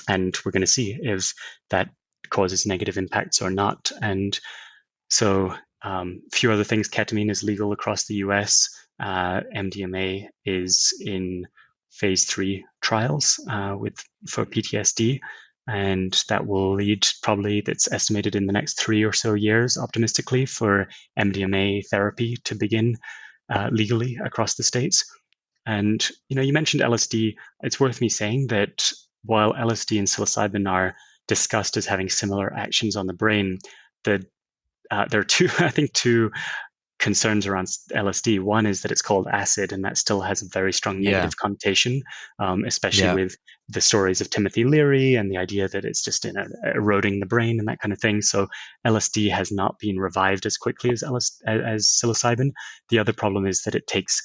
and we're going to see if that causes negative impacts or not. And so a few other things. Ketamine is legal across the US. MDMA is in phase 3 trials for PTSD. And that will lead, probably, that's estimated in the next 3 or so years, optimistically, for MDMA therapy to begin legally across the states. And, you mentioned LSD. It's worth me saying that while LSD and psilocybin are discussed as having similar actions on the brain, there are two concerns around LSD. One is that it's called acid, and that still has a very strong negative connotation, especially with the stories of Timothy Leary and the idea that it's just eroding the brain and that kind of thing. So LSD has not been revived as quickly as psilocybin. The other problem is that it takes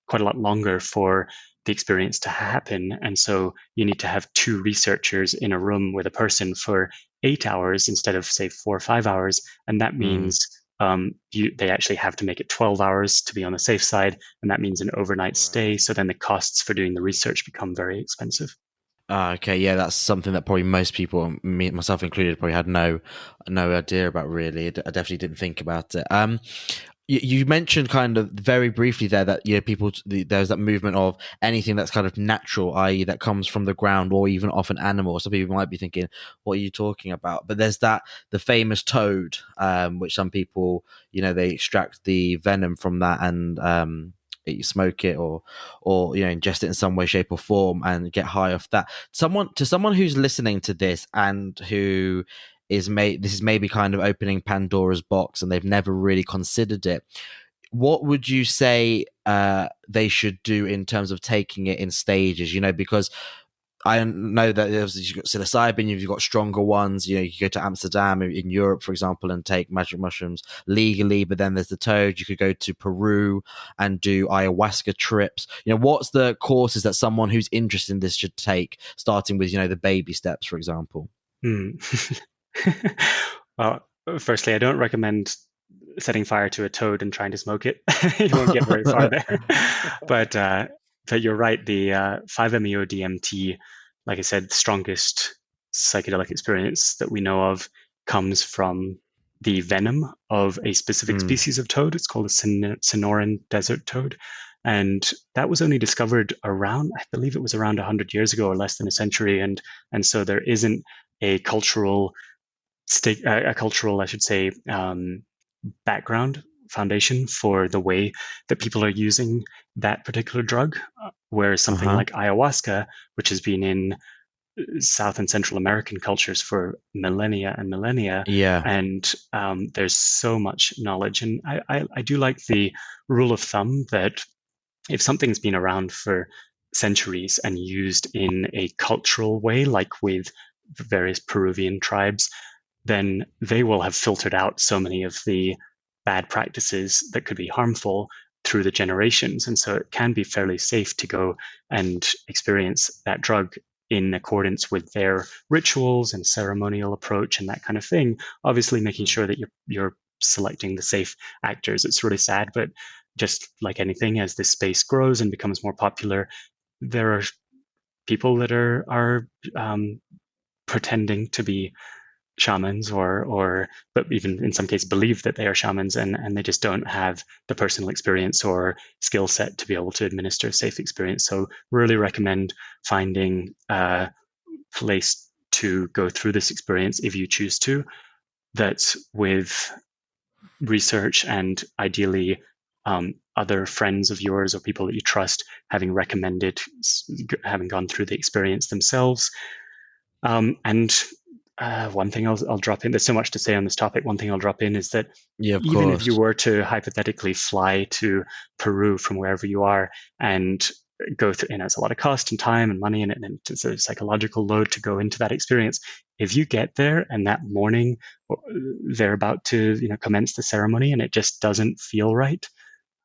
quite a lot longer for the experience to happen. And so you need to have two researchers in a room with a person for 8 hours instead of, say, 4 or 5 hours. And that means they actually have to make it 12 hours to be on the safe side. And that means an overnight stay. So then the costs for doing the research become very expensive. Okay, yeah, that's something that probably most people, me, myself included, probably had no idea about. Really, I definitely didn't think about it. You mentioned kind of very briefly there that there's that movement of anything that's kind of natural, i.e., that comes from the ground or even off an animal. Some people might be thinking, "What are you talking about?" But there's the famous toad, which some people, they extract the venom from that and you smoke it or ingest it in some way, shape, or form and get high off that. Someone who's listening to this and who this is maybe kind of opening Pandora's box and they've never really considered it, what would you say they should do in terms of taking it in stages? Because I know that you've got psilocybin, you've got stronger ones. You could go to Amsterdam in Europe, for example, and take magic mushrooms legally. But then there's the toad. You could go to Peru and do ayahuasca trips. What's the courses that someone who's interested in this should take, starting with the baby steps, for example? Well, firstly, I don't recommend setting fire to a toad and trying to smoke it. You won't get very far there. But you're right. The 5-MeO-DMT, like I said, the strongest psychedelic experience that we know of comes from the venom of a specific species of toad. It's called a Sonoran desert toad. And that was only discovered around, I believe it was around 100 years ago or less than a century. And so there isn't a cultural, I should say, background foundation for the way that people are using that particular drug, whereas something like ayahuasca, which has been in South and Central American cultures for millennia and millennia, and there's so much knowledge. And I do like the rule of thumb that if something's been around for centuries and used in a cultural way, like with various Peruvian tribes, then they will have filtered out so many of the bad practices that could be harmful through the generations. And so it can be fairly safe to go and experience that drug in accordance with their rituals and ceremonial approach and that kind of thing. Obviously, making sure that you're selecting the safe actors. It's really sad, but just like anything, as this space grows and becomes more popular, there are people that are pretending to be shamans but even in some cases believe that they are shamans, and they just don't have the personal experience or skill set to be able to administer a safe experience. So really recommend finding a place to go through this experience if you choose to, that's with research and ideally other friends of yours or people that you trust having gone through the experience themselves. And one thing I'll drop in, there's so much to say on this topic. One thing I'll drop in is that even if you were to hypothetically fly to Peru from wherever you are and go through, and it's a lot of cost and time and money, and it's a psychological load to go into that experience. If you get there and that morning they're about to commence the ceremony and it just doesn't feel right,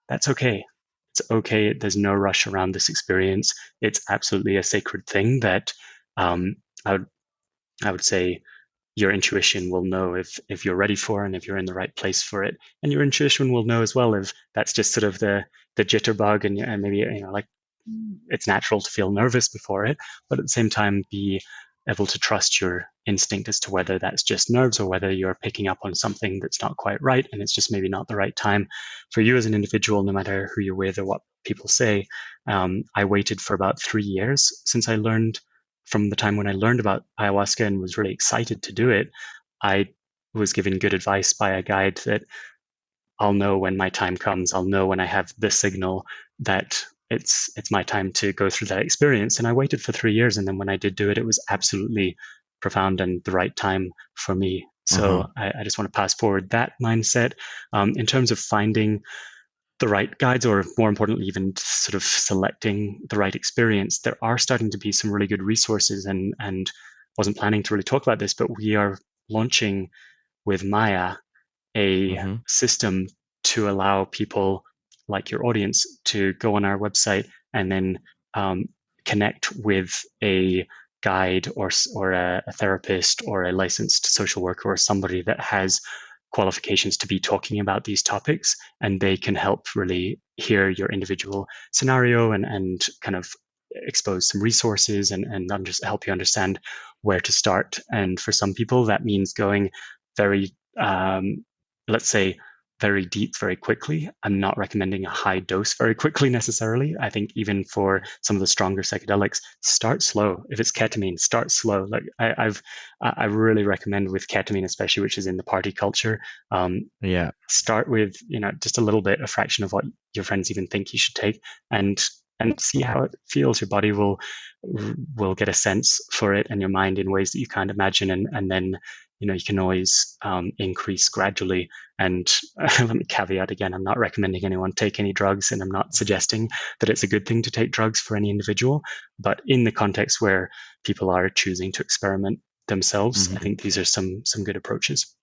that's okay. It's okay. There's no rush around this experience. It's absolutely a sacred thing that I would say your intuition will know if you're ready for it and if you're in the right place for it. And your intuition will know as well if that's just sort of the jitterbug and maybe like it's natural to feel nervous before it, but at the same time be able to trust your instinct as to whether that's just nerves or whether you're picking up on something that's not quite right and it's just maybe not the right time for you as an individual, no matter who you're with or what people say. I waited for about 3 years since I learned, from the time when I learned about ayahuasca and was really excited to do it. I was given good advice by a guide that I'll know when my time comes. I'll know when I have the signal that it's my time to go through that experience. And I waited for 3 years. And then when I did do it, it was absolutely profound and the right time for me. So I just want to pass forward that mindset. In terms of finding the right guides, or more importantly, even sort of selecting the right experience, there are starting to be some really good resources. And wasn't planning to really talk about this, but we are launching with Maya a system to allow people like your audience to go on our website and then connect with a guide or a therapist or a licensed social worker or somebody that has qualifications to be talking about these topics, and they can help really hear your individual scenario and kind of expose some resources and help you understand where to start. And for some people, that means going very, let's say, very deep very quickly. I'm not recommending a high dose very quickly necessarily. I think even for some of the stronger psychedelics, start slow. If it's ketamine, start slow. Like I really recommend with ketamine, especially, which is in the party culture. Start with, just a little bit, a fraction of what your friends even think you should take, and see how it feels. Your body will get a sense for it, and your mind in ways that you can't imagine, and then you can always increase gradually. And let me caveat again, I'm not recommending anyone take any drugs, and I'm not suggesting that it's a good thing to take drugs for any individual. But in the context where people are choosing to experiment themselves, I think these are some good approaches.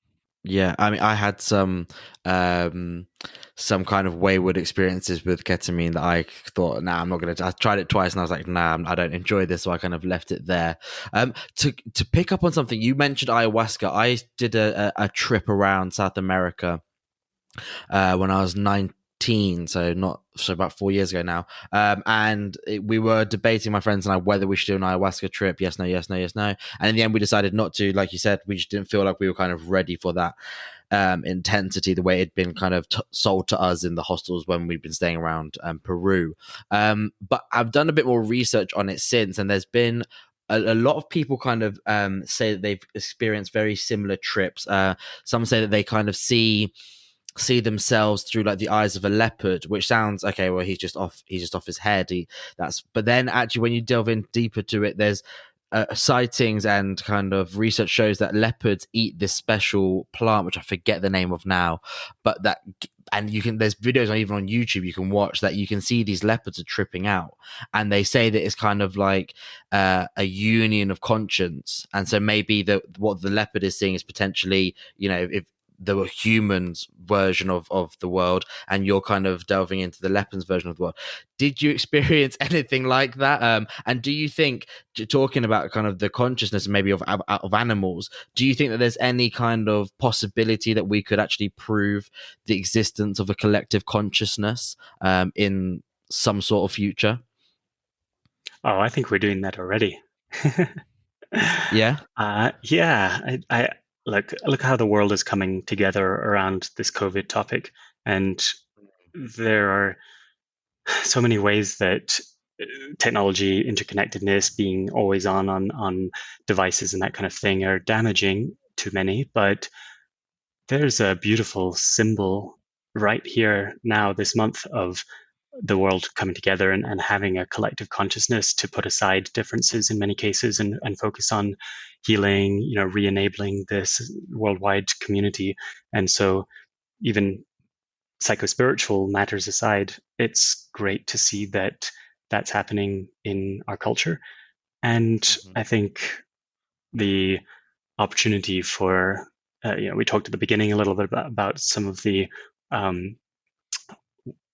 Yeah, I mean, I had some kind of wayward experiences with ketamine that I thought, nah, I'm not going to. I tried it twice and I was like, nah, I don't enjoy this, so I kind of left it there. To pick up on something you mentioned, ayahuasca. I did a trip around South America when I was 19, so about 4 years ago now. And we were debating, my friends and I, whether we should do an ayahuasca trip. Yes, no, yes, no, yes, no. And in the end, we decided not to. Like you said, we just didn't feel like we were kind of ready for that intensity, the way it had been kind of sold to us in the hostels when we've been staying around Peru. But I've done a bit more research on it since, and there's been a lot of people kind of say that they've experienced very similar trips. Some say that they kind of see themselves through like the eyes of a leopard, which sounds okay. Well, he's just off his head. But then actually, when you delve in deeper to it, there's sightings and kind of research shows that leopards eat this special plant, which I forget the name of now, but there's videos even on YouTube you can watch that you can see these leopards are tripping out, and they say that it's kind of like a union of conscience. And so maybe what the leopard is seeing is potentially, if the humans version of the world, and you're kind of delving into the leopard's version of the world. Did you experience anything like that? And do you think, talking about kind of the consciousness maybe of animals, do you think that there's any kind of possibility that we could actually prove the existence of a collective consciousness in some sort of future? Oh, I think we're doing that already. Yeah. I look how the world is coming together around this COVID topic, and there are so many ways that technology, interconnectedness, being always on devices and that kind of thing are damaging to many. But there's a beautiful symbol right here now this month of the world coming together and having a collective consciousness to put aside differences in many cases and focus on healing, re-enabling this worldwide community. And so even psychospiritual matters aside, it's great to see that that's happening in our culture. And I think the opportunity for, we talked at the beginning a little bit about some of the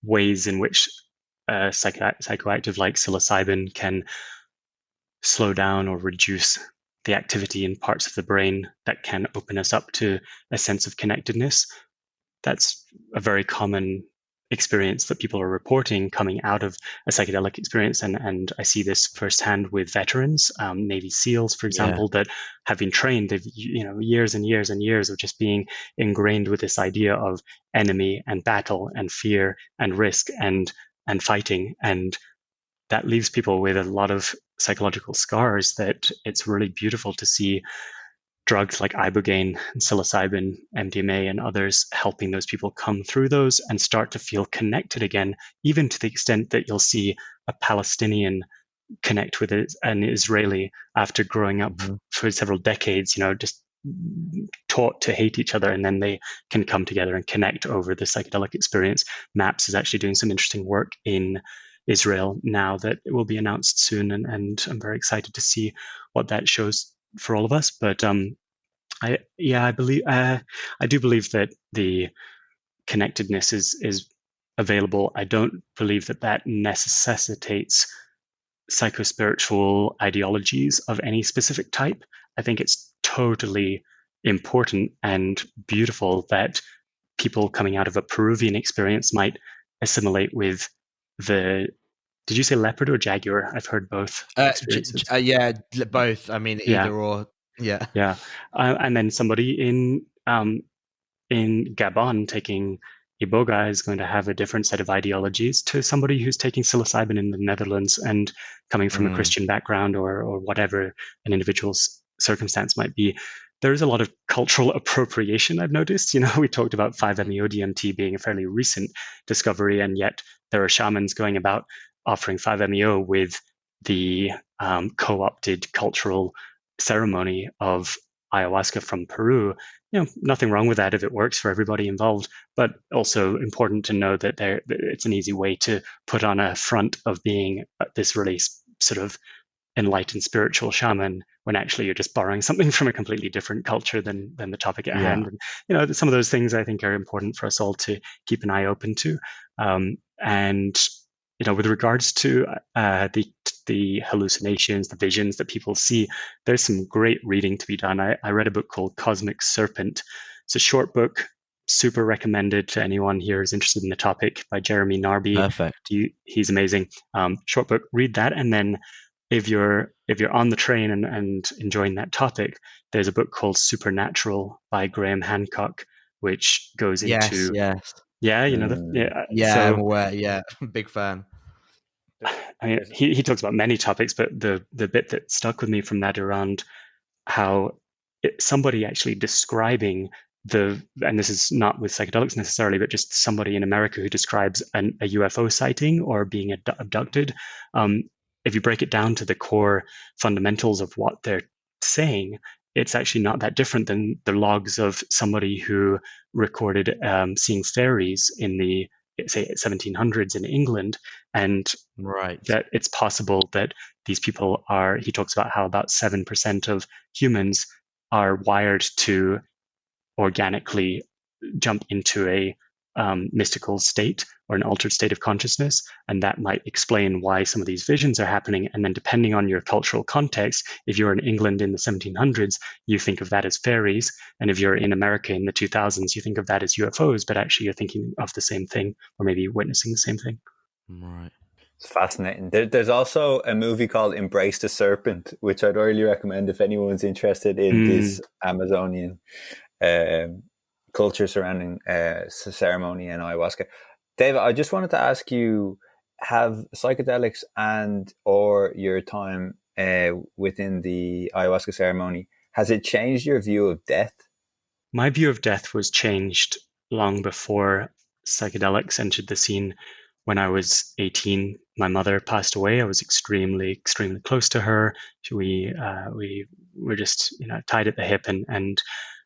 ways in which psychoactive like psilocybin can slow down or reduce the activity in parts of the brain that can open us up to a sense of connectedness. That's a very common experience that people are reporting coming out of a psychedelic experience. And I see this firsthand with veterans, Navy SEALs, for example, that have been trained, they've, years and years and years of just being ingrained with this idea of enemy and battle and fear and risk and fighting. And that leaves people with a lot of psychological scars that it's really beautiful to see drugs like ibogaine and psilocybin, MDMA, and others helping those people come through those and start to feel connected again, even to the extent that you'll see a Palestinian connect with an Israeli after growing up for several decades, just taught to hate each other, and then they can come together and connect over the psychedelic experience. MAPS is actually doing some interesting work in Israel now that will be announced soon, and I'm very excited to see what that shows for all of us. But I do believe that the connectedness is available. I don't believe that necessitates psychospiritual ideologies of any specific type. I think it's totally important and beautiful that people coming out of a Peruvian experience might assimilate with the, did you say leopard or jaguar? I've heard both experiences. Yeah, both. I mean, Yeah. either or. Yeah. Yeah. And then somebody in Gabon taking Iboga is going to have a different set of ideologies to somebody who's taking psilocybin in the Netherlands and coming from a Christian background or whatever an individual's circumstance might be. There's a lot of cultural appropriation, I've noticed. You know, we talked about 5-MeO-DMT being a fairly recent discovery, and yet there are shamans going about offering 5-MeO with the co-opted cultural ceremony of ayahuasca from Peru. You know, nothing wrong with that if it works for everybody involved, but also important to know that it's an easy way to put on a front of being this really sort of enlightened spiritual shaman when actually you're just borrowing something from a completely different culture than the topic at hand. And, you know, some of those things I think are important for us all to keep an eye open to. And, you know, with regards to the hallucinations, the visions that people see, there's some great reading to be done. I read a book called Cosmic Serpent. It's a short book, super recommended to anyone here who's interested in the topic, by Jeremy Narby. Perfect. He's amazing. Short book, read that. And then if you're on the train and enjoying that topic, there's a book called Supernatural by Graham Hancock, which goes into... Yes. Yeah, you know, I'm aware. Yeah, big fan. I mean, he talks about many topics, but the bit that stuck with me from that around how somebody actually describing and this is not with psychedelics necessarily, but just somebody in America who describes a UFO sighting or being abducted. If you break it down to the core fundamentals of what they're saying, it's actually not that different than the logs of somebody who recorded seeing fairies in the, say, 1700s in England, and that it's possible that these people are, he talks about how about 7% of humans are wired to organically jump into a mystical state or an altered state of consciousness, and that might explain why some of these visions are happening. And then depending on your cultural context, if you're in England in the 1700s, you think of that as fairies, and if you're in America in the 2000s, you think of that as UFOs, but actually you're thinking of the same thing, or maybe witnessing the same thing. Right. It's fascinating. There's also a movie called Embrace the Serpent, which I'd really recommend if anyone's interested in this Amazonian culture surrounding ceremony and ayahuasca. David, I just wanted to ask you, have psychedelics and or your time within the ayahuasca ceremony, has it changed your view of death? My view of death was changed long before psychedelics entered the scene. When I was 18, my mother passed away. I was extremely close to her. We were just, you know, tied at the hip, and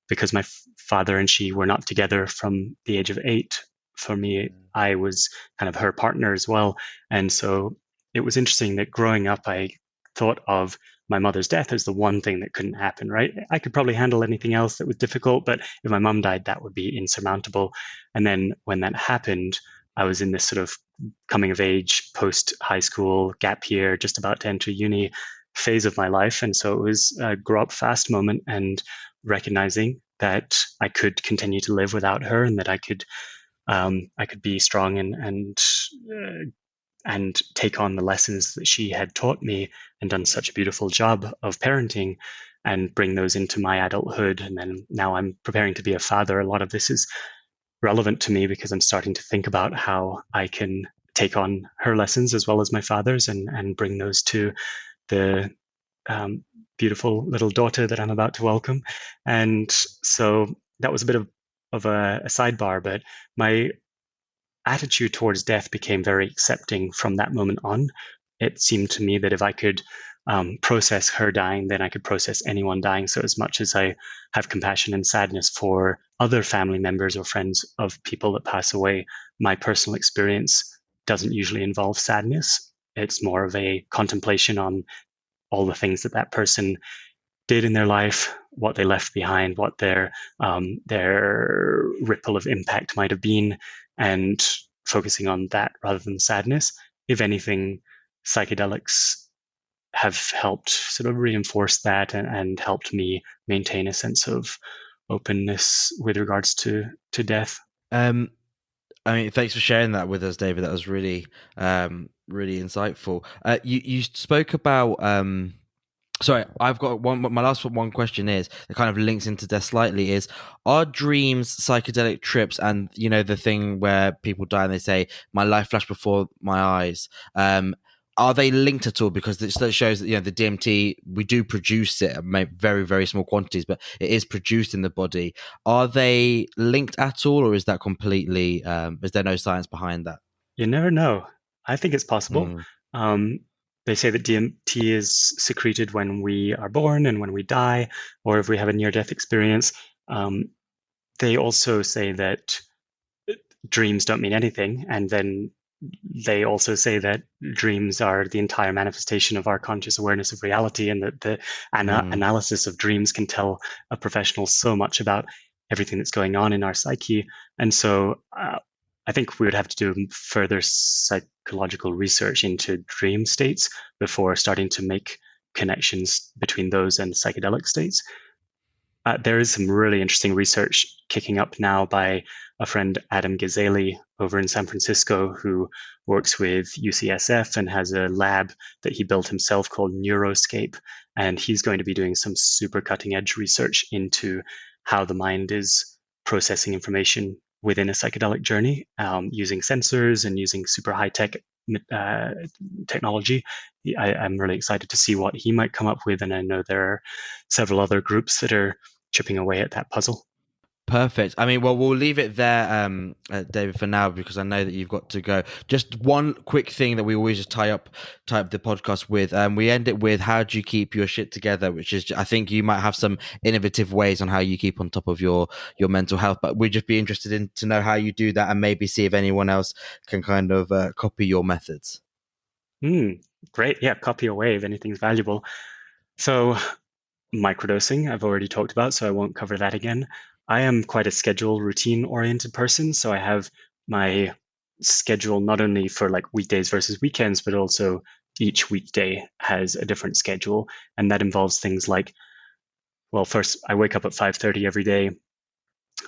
because my father and she were not together from the age of 8, for me, I was kind of her partner as well. And so it was interesting that growing up, I thought of my mother's death as the one thing that couldn't happen, right? I could probably handle anything else that was difficult, but if my mom died, that would be insurmountable. And then when that happened, I was in this sort of coming of age, post high school, gap year, just about to enter uni phase of my life. And so it was a grow up fast moment, and recognizing that I could continue to live without her, and that I could be strong and take on the lessons that she had taught me and done such a beautiful job of parenting, and bring those into my adulthood. And then now I'm preparing to be a father. A lot of this is relevant to me because I'm starting to think about how I can take on her lessons as well as my father's, and bring those to the beautiful little daughter that I'm about to welcome. And so that was a bit of a sidebar, but my attitude towards death became very accepting from that moment on. It seemed to me that if I could process her dying, then I could process anyone dying. So as much as I have compassion and sadness for other family members or friends of people that pass away, my personal experience doesn't usually involve sadness. It's more of a contemplation on all the things that that person did in their life, what they left behind, what their ripple of impact might have been, and focusing on that rather than sadness. If anything, psychedelics have helped sort of reinforce that and helped me maintain a sense of openness with regards to death. I mean, thanks for sharing that with us, David. That was really, really insightful. You spoke about. Sorry, I've got one. My last one question is that kind of links into death slightly. Is are dreams psychedelic trips? And the thing where people die and they say, "My life flashed before my eyes." Are they linked at all? Because it shows that the DMT, we do produce it at very, very small quantities, but it is produced in the body. Are they linked at all, or is that completely? Is there no science behind that? You never know. I think it's possible. Mm. They say that DMT is secreted when we are born and when we die, or if we have a near-death experience. They also say that dreams don't mean anything, and then they also say that dreams are the entire manifestation of our conscious awareness of reality, and that the analysis of dreams can tell a professional so much about everything that's going on in our psyche. And so I think we would have to do further psychological research into dream states before starting to make connections between those and psychedelic states. There is some really interesting research kicking up now by a friend, Adam Gazzaley, over in San Francisco, who works with UCSF and has a lab that he built himself called Neuroscape. And he's going to be doing some super cutting edge research into how the mind is processing information within a psychedelic journey, using sensors and using super high tech technology. I'm really excited to see what he might come up with. And I know there are several other groups that are chipping away at that puzzle. Perfect. I mean, well, we'll leave it there, David, for now, because I know that you've got to go. Just one quick thing that we always just tie up the podcast with. We end it with, how do you keep your shit together? Which is, I think you might have some innovative ways on how you keep on top of your mental health, but we'd just be interested to know how you do that, and maybe see if anyone else can kind of copy your methods. Great. Yeah, copy away if anything's valuable. So microdosing, I've already talked about, so I won't cover that again. I am quite a schedule routine-oriented person, so I have my schedule not only for like weekdays versus weekends, but also each weekday has a different schedule, and that involves things like, well, first I wake up at 5:30 every day.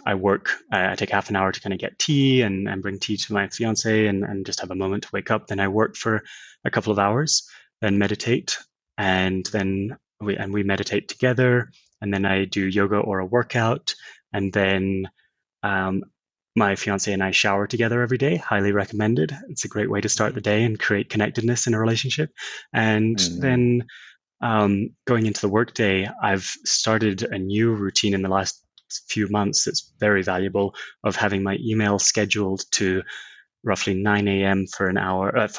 I work. I take half an hour to kind of get tea and bring tea to my fiance and just have a moment to wake up. Then I work for a couple of hours, then meditate, and then we meditate together, and then I do yoga or a workout. And then my fiance and I shower together every day. Highly recommended. It's a great way to start the day and create connectedness in a relationship. And then going into the workday, I've started a new routine in the last few months that's very valuable, of having my email scheduled to roughly 9 a.m. for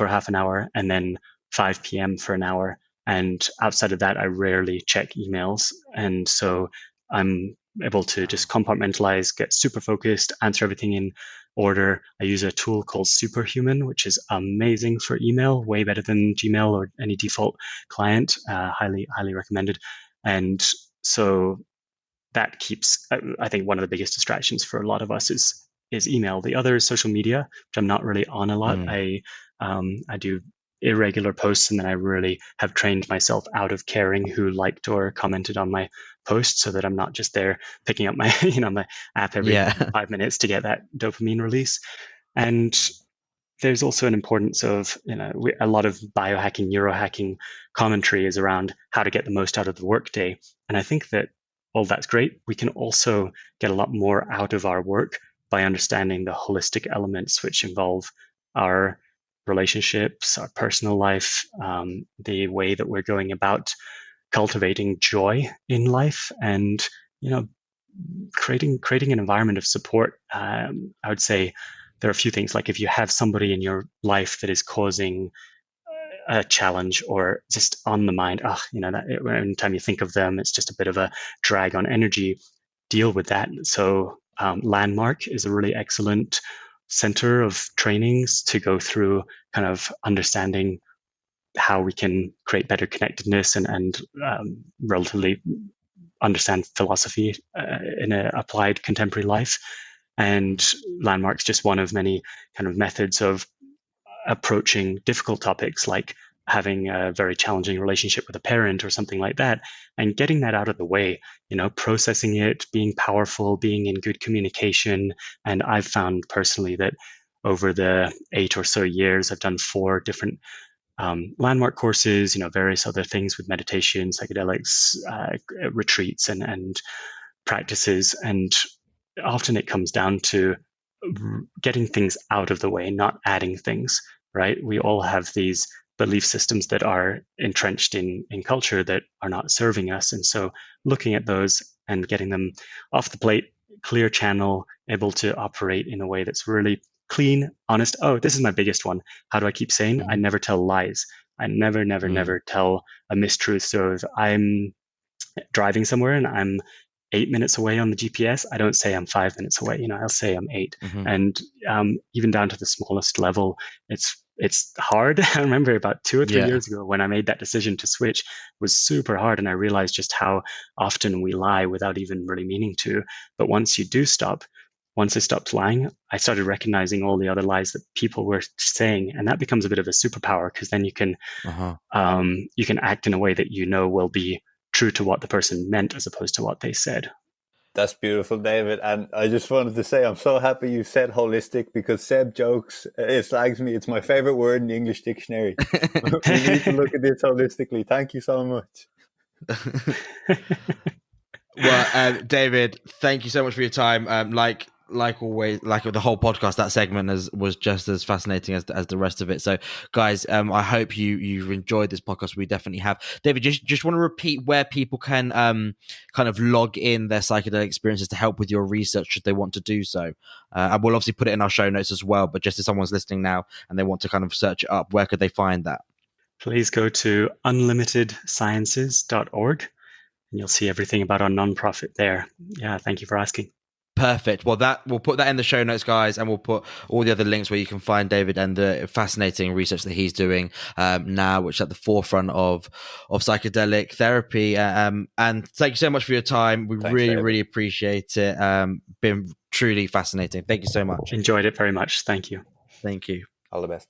half an hour, and then 5 p.m. for an hour. And outside of that, I rarely check emails. And so I'm able to just compartmentalize, get super focused, answer everything in order. I use a tool called Superhuman, which is amazing for email, way better than Gmail or any default client. Highly recommended. And so that keeps, I think, one of the biggest distractions for a lot of us is email. The other is social media, which I'm not really on a lot. I do irregular posts, and then I really have trained myself out of caring who liked or commented on my post, so that I'm not just there picking up my my app every 5 minutes to get that dopamine release. And there's also an importance of a lot of biohacking, neurohacking commentary is around how to get the most out of the workday. And I think that all that's great. We can also get a lot more out of our work by understanding the holistic elements, which involve our relationships, our personal life, the way that we're going about cultivating joy in life, and creating an environment of support. I would say there are a few things, like if you have somebody in your life that is causing a challenge or just on the mind, that anytime you think of them, it's just a bit of a drag on energy, deal with that. So Landmark is a really excellent center of trainings to go through kind of understanding how we can create better connectedness and relatively understand philosophy in an applied contemporary life. And Landmark's just one of many kind of methods of approaching difficult topics like having a very challenging relationship with a parent or something like that, and getting that out of the way, processing it, being powerful, being in good communication. And I've found personally that over the 8 or so years, I've done 4 different Landmark courses, various other things with meditation, psychedelics, retreats, and practices. And often it comes down to getting things out of the way, not adding things, right? We all have these belief systems that are entrenched in culture that are not serving us. And so looking at those and getting them off the plate, clear channel, able to operate in a way that's really clean, honest. Oh, this is my biggest one. How do I keep saying? I never tell lies. I never tell a mistruth. So if I'm driving somewhere and I'm 8 minutes away on the GPS, I don't say I'm 5 minutes away. I'll say I'm 8. And even down to the smallest level, it's hard. I remember about 2 or 3 years ago when I made that decision to switch, it was super hard. And I realized just how often we lie without even really meaning to. But once I stopped lying, I started recognizing all the other lies that people were saying. And that becomes a bit of a superpower, because then you can act in a way that will be true to what the person meant as opposed to what they said. That's beautiful, David. And I just wanted to say, I'm so happy you said holistic, because Seb jokes, it slags me. It's my favorite word in the English dictionary. We need to look at this holistically. Thank you so much. Well, David, thank you so much for your time. Like always, like the whole podcast, that segment was just as fascinating as the rest of it. So, guys, I hope you've enjoyed this podcast. We definitely have. David, just want to repeat where people can kind of log in their psychedelic experiences to help with your research should they want to do so. And we'll obviously put it in our show notes as well. But just if someone's listening now and they want to kind of search it up, where could they find that? Please go to unlimitedsciences.org and you'll see everything about our nonprofit there. Yeah, thank you for asking. Perfect. Well, we'll put that in the show notes, guys, and we'll put all the other links where you can find David and the fascinating research that he's doing now, which is at the forefront of psychedelic therapy. And thank you so much for your time. We really appreciate it. Been truly fascinating. Thank you so much. Enjoyed it very much. Thank you. Thank you. All the best.